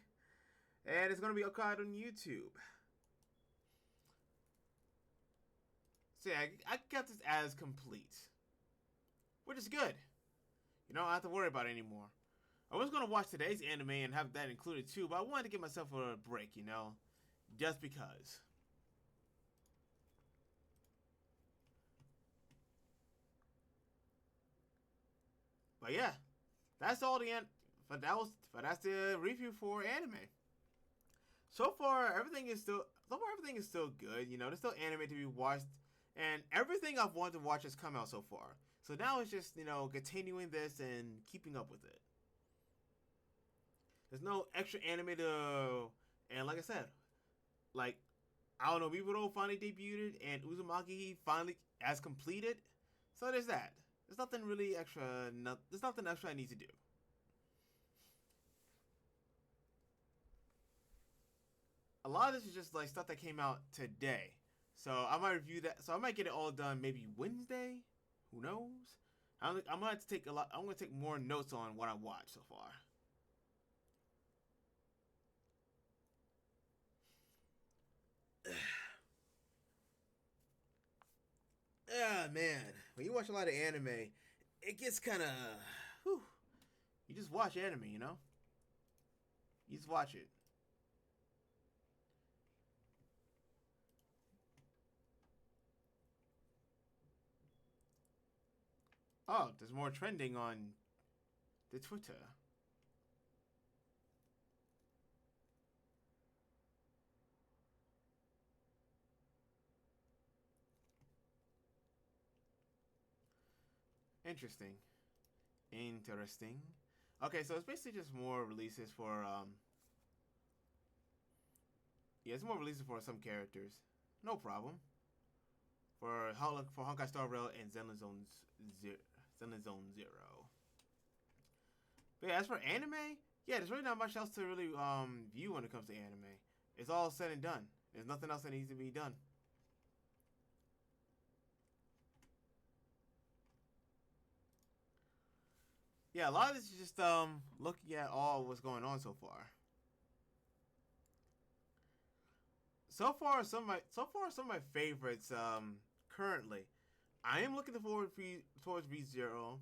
and it's gonna be archived on YouTube. So yeah, I got this as complete, which is good. I don't have to worry about it anymore. I was gonna watch today's anime and have that included too, but I wanted to give myself a break, just because. But yeah, that's all that's the review for anime. So far everything is still good. There's still anime to be watched, and everything I've wanted to watch has come out so far. So now it's just continuing this and keeping up with it. There's no extra anime and like I said, like, I don't know, Miburo finally debuted and Uzumaki finally has completed. So there's that. There's nothing really extra. There's nothing extra I need to do. A lot of this is just like stuff that came out today. So I might review that. So I might get it all done maybe Wednesday. Who knows? I'm gonna have to take I'm gonna take more notes on what I watched so far. Ah, man, when you watch a lot of anime, it gets kind of, you just watch anime, you just watch it. Oh, there's more trending on the Twitter. Interesting. Okay, so it's basically just more releases for yeah, it's more releases for some characters. No problem. for Honkai Star Rail and Zenless Zone Zero. But yeah, as for anime, yeah, there's really not much else to really view when it comes to anime. It's all said and done. There's nothing else that needs to be done. Yeah, a lot of this is just looking at all what's going on so far. So far, some of my favorites currently. I am looking forward towards V0.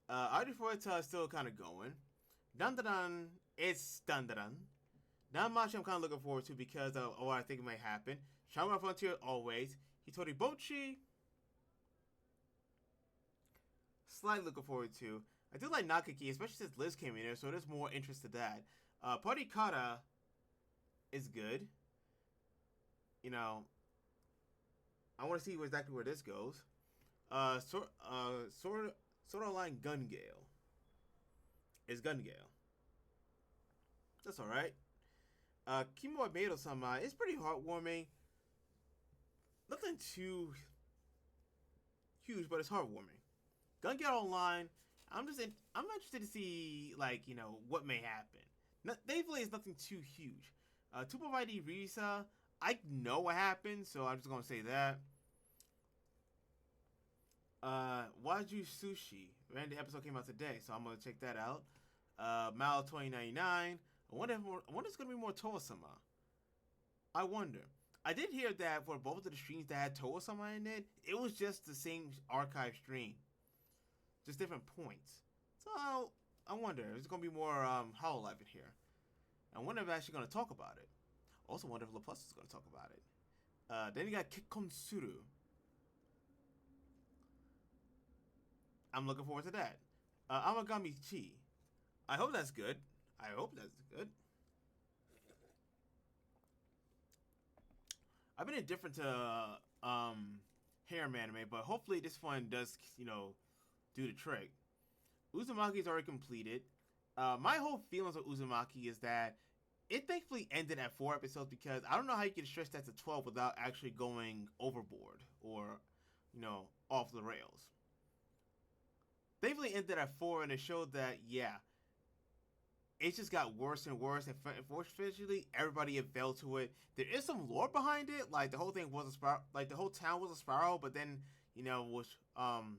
ID4 is still kind of going. Dandadan, it's Dandadan. Not much I'm kind of looking forward to because of what I think might happen. Shaman Frontier always. Hitori Bochi. Slightly looking forward to. I do like Nakaki, especially since Liz came in there, so there's more interest to that. Party Kata is good. You know, I want to see exactly where this goes. Sword Art Online Gun Gale is Gun Gale. That's alright. Kimo Medo Sama is pretty heartwarming. Nothing too huge, but it's heartwarming. Gun Gale Online, I'm interested to see what may happen. Thankfully, it's nothing too huge. Tupo ID Risa, I know what happened, so I'm just gonna say that. Waju Sushi, random episode came out today, so I'm gonna check that out. Mal 2099. I wonder if it's gonna be more Toa-sama. I wonder. I did hear that for both of the streams that had Toa-sama in it, it was just the same archive stream, just different points. So I wonder if there's gonna be more Hololive in here. I wonder if they're actually gonna talk about it. Also wonder if La Plus is gonna talk about it. Then you got Kikkon Suru. I'm looking forward to that. Amagami Chi. I hope that's good. I've been indifferent to harem anime, but hopefully this one does, do the trick. Uzumaki is already completed. My whole feelings of Uzumaki is that it thankfully ended at 4 episodes because I don't know how you can stretch that to 12 without actually going overboard or, off the rails. Thankfully ended at 4 and it showed that, yeah, it just got worse and worse, and unfortunately, everybody fell to it. There is some lore behind it, like the whole thing was a spiral, like the whole town was a spiral, but then was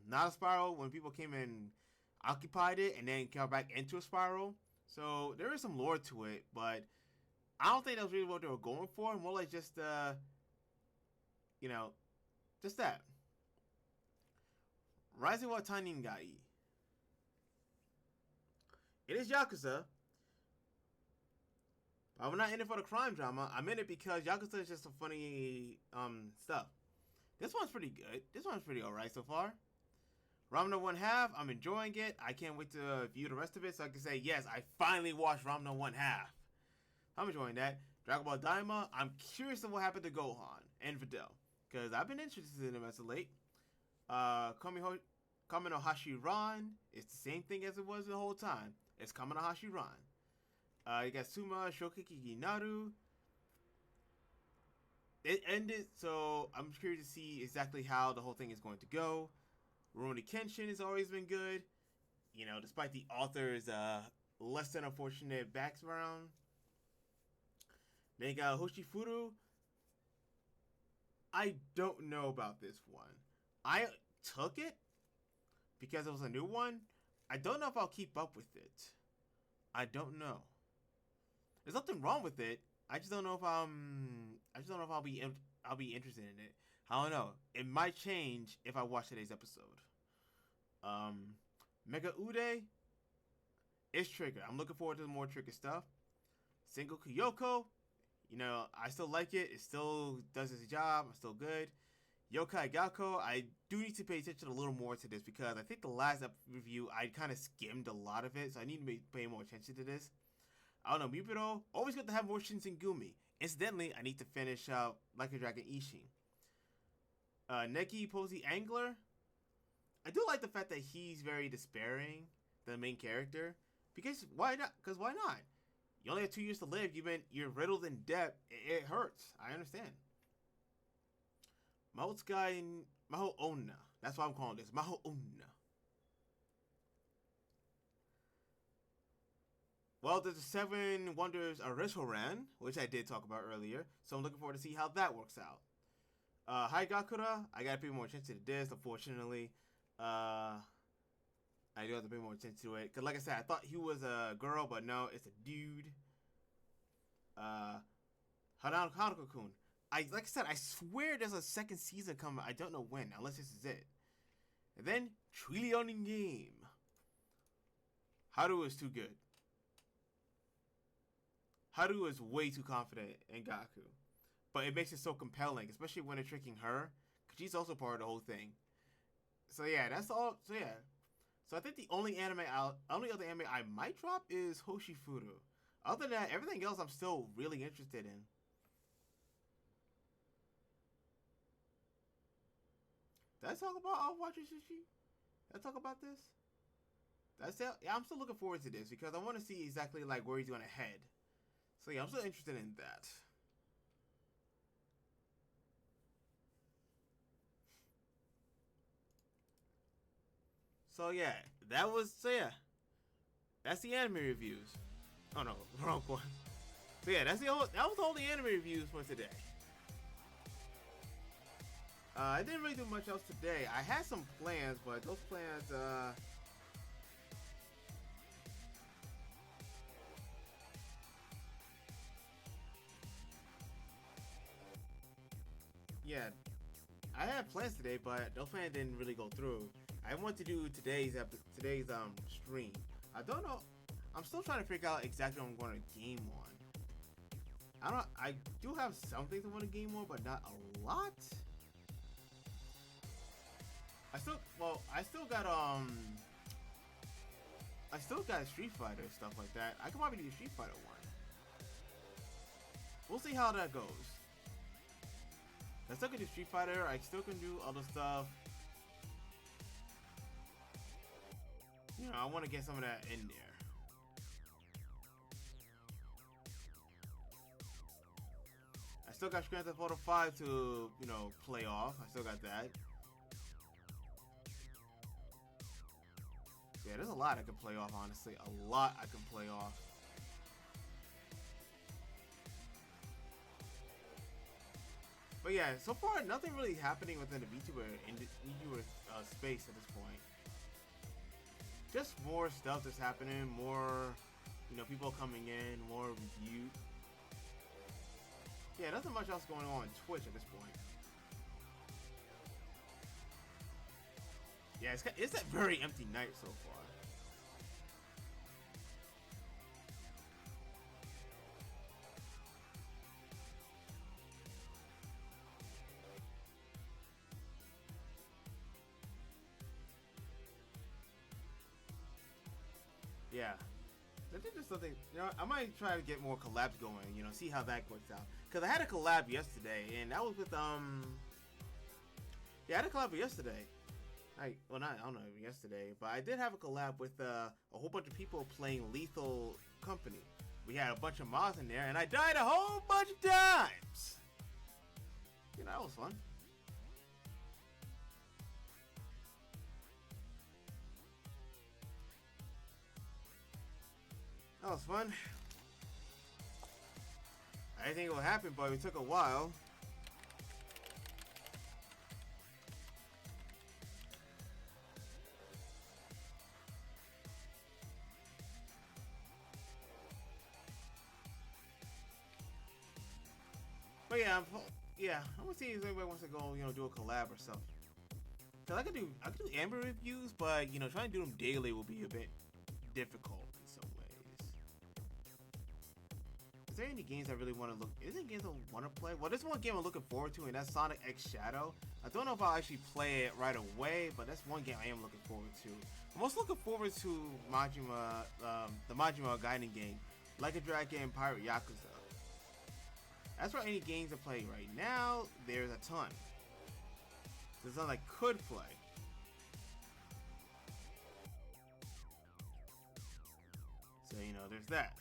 not a spiral when people came and occupied it, and then came back into a spiral. So there is some lore to it, but I don't think that was really what they were going for. More like just just that. Rising wa Taningai. It is Yakuza. I'm not in it for the crime drama. I'm in it because Yakuza is just some funny stuff. This one's pretty good. This one's pretty alright so far. Ramna 1/2, I'm enjoying it. I can't wait to view the rest of it so I can say, yes, I finally watched Ramna 1/2. I'm enjoying that. Dragon Ball Daima, I'm curious of what happened to Gohan and Videl, because I've been interested in them as of late. Kame no Hashiran, it's the same thing as it was the whole time. It's Kame no Hashiran. You got Suma Shokiki Naru. It ended, so I'm curious to see exactly how the whole thing is going to go. Rurouni Kenshin has always been good, despite the author's less than unfortunate background. Then you got Hoshifuru. I don't know about this one. I took it because it was a new one. I don't know if I'll keep up with it. I don't know. There's nothing wrong with it. I just don't know if I'll be interested in it. I don't know. It might change if I watch today's episode. Mega Ude is Trigger. I'm looking forward to more Trigger stuff. Single Kyoko, I still like it. It still does its job. It's still good. Yokai Gakko, I do need to pay attention a little more to this because I think the last review I kind of skimmed a lot of it, so I need to pay more attention to this. I don't know, Mibiro, always good to have more Shinsengumi. Incidentally, I need to finish Like a Dragon Ishin. Neki Posey Angler, I do like the fact that he's very despairing, the main character, because why not? You only have 2 years to live. You're riddled in debt. It hurts. I understand. Mahotsukai Maho Onna. That's why I'm calling this Maho Onna. Well, there's the Seven Wonders Arishoran, which I did talk about earlier, so I'm looking forward to see how that works out. Haigakura, I gotta pay more attention to this, unfortunately. I do have to pay more attention to it, because like I said, I thought he was a girl, but no, it's a dude. Hanako-kun. Like I said, I swear there's a second season coming. I don't know when, unless this is it. And then, Trillion Game. Haru is too good. Haru is way too confident in Gaku. But it makes it so compelling, especially when they're tricking her. Because she's also part of the whole thing. So yeah, that's all. So yeah. So I think the only other anime I might drop is Hoshifuru. Other than that, everything else I'm still really interested in. Did I talk about watching Sushi? Did I talk about this? That's it. Yeah, I'm still looking forward to this because I want to see exactly like where he's gonna head. So yeah, I'm still interested in that. So yeah, that's the anime reviews. Oh no, wrong one. So yeah, that was all the anime reviews for today. I didn't really do much else today. I had some plans, but those plans, yeah, I had plans today, but those plans didn't really go through. I want to do today's stream. I don't know. I'm still trying to figure out exactly what I'm going to game on. I do have something to want to game on, but not a lot. I still got Street Fighter and stuff like that. I could probably do a Street Fighter one. We'll see how that goes. I still can do Street Fighter. I still can do other stuff. You know, I want to get some of that in there. I still got Grand Theft Auto 5 to, you know, play off. I still got that. Yeah, there's a lot I can play off, honestly. A lot I can play off. But yeah, so far nothing really happening within the VTuber space at this point. Just more stuff that's happening, more, you know, people coming in, more review. Yeah, nothing much else going on Twitch at this point. Yeah, it's a very empty night so far. Yeah. I think there's something, you know, I might try to get more collabs going, you know, see how that works out. Because I had a collab yesterday, and that was with, yeah, I had a collab yesterday. I don't know, yesterday, but I did have a collab with a whole bunch of people playing Lethal Company. We had a bunch of mods in there, and I died a whole bunch of times. You know, that was fun. That was fun. I didn't think it would happen, but it took a while. But yeah, I'm gonna see if anybody wants to go, you know, do a collab or something. Cause I could do Amber reviews, but you know, trying to do them daily will be a bit difficult in some ways. Is there any games I really want to look? Is there games I want to play? Well, there's one game I'm looking forward to, and that's Sonic X Shadow. I don't know if I'll actually play it right away, but that's one game I am looking forward to. I'm also looking forward to Majima, the Majima Gaiden game, Like a Dragon, Pirate Yakuza. As for any games to play right now, there's a ton. There's none I could play. So, you know, there's that.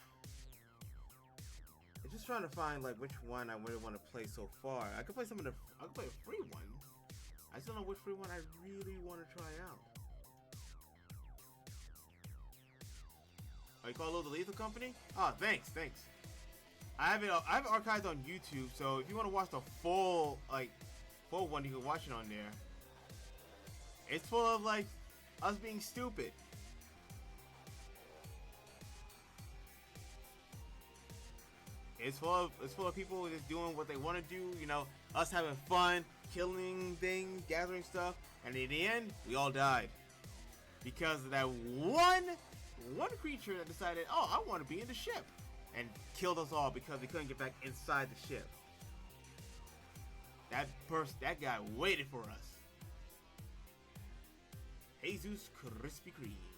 I'm just trying to find like which one I really want to play so far. I could play I could play a free one. just don't know which free one I really want to try out. Oh, you call it the Lethal Company? Oh, thanks. I have it archived on YouTube, so if you want to watch the full one, you can watch it on there. It's full of like us being stupid. It's full of people just doing what they want to do, you know, us having fun, killing things, gathering stuff, and in the end, we all died. Because of that one creature that decided, oh, I want to be in the ship, and killed us all because they couldn't get back inside the ship. That guy waited for us. Jesus Krispy Kreme.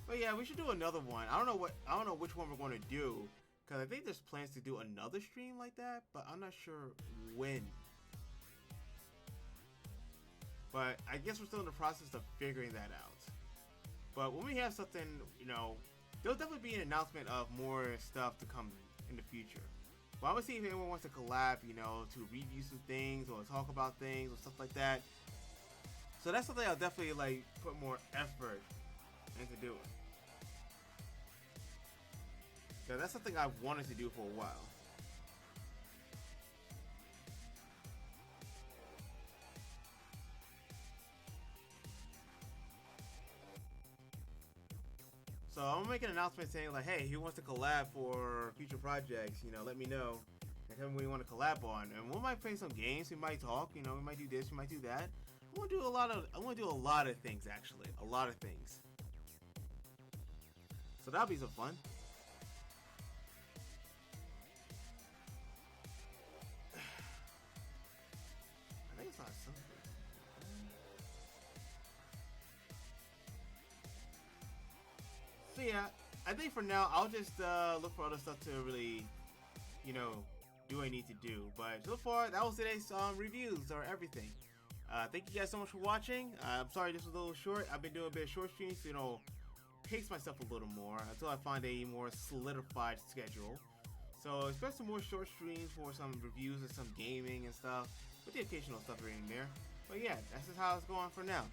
But yeah, we should do another one. I don't know which one we're going to do, because I think there's plans to do another stream like that, but I'm not sure when. But I guess we're still in the process of figuring that out. But when we have something, you know, there'll definitely be an announcement of more stuff to come in the future. But I'm gonna see if anyone wants to collab, you know, to review some things or talk about things or stuff like that. So that's something I'll definitely like put more effort into doing. Yeah, that's something I've wanted to do for a while. So I'm gonna make an announcement saying like, hey, who wants to collab for future projects? You know, let me know. And tell me what you want to collab on. And we might play some games. We might talk. You know, we might do this. We might do that. I want to do a lot of things actually. A lot of things. So that'll be some fun. I think it's not something. So yeah, I think for now I'll just look for other stuff to really, you know, do what I need to do. But so far, that was today's reviews or everything. Thank you guys so much for watching. I'm sorry this was a little short. I've been doing a bit of short streams, you know, pace myself a little more until I find a more solidified schedule. So expect some more short streams for some reviews and some gaming and stuff, with the occasional stuff here and there. But yeah, that's just how it's going for now.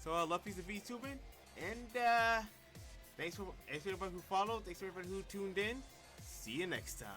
So love, peace, and VTubing, and thanks for everybody who followed. Thanks for everybody who tuned in. See you next time.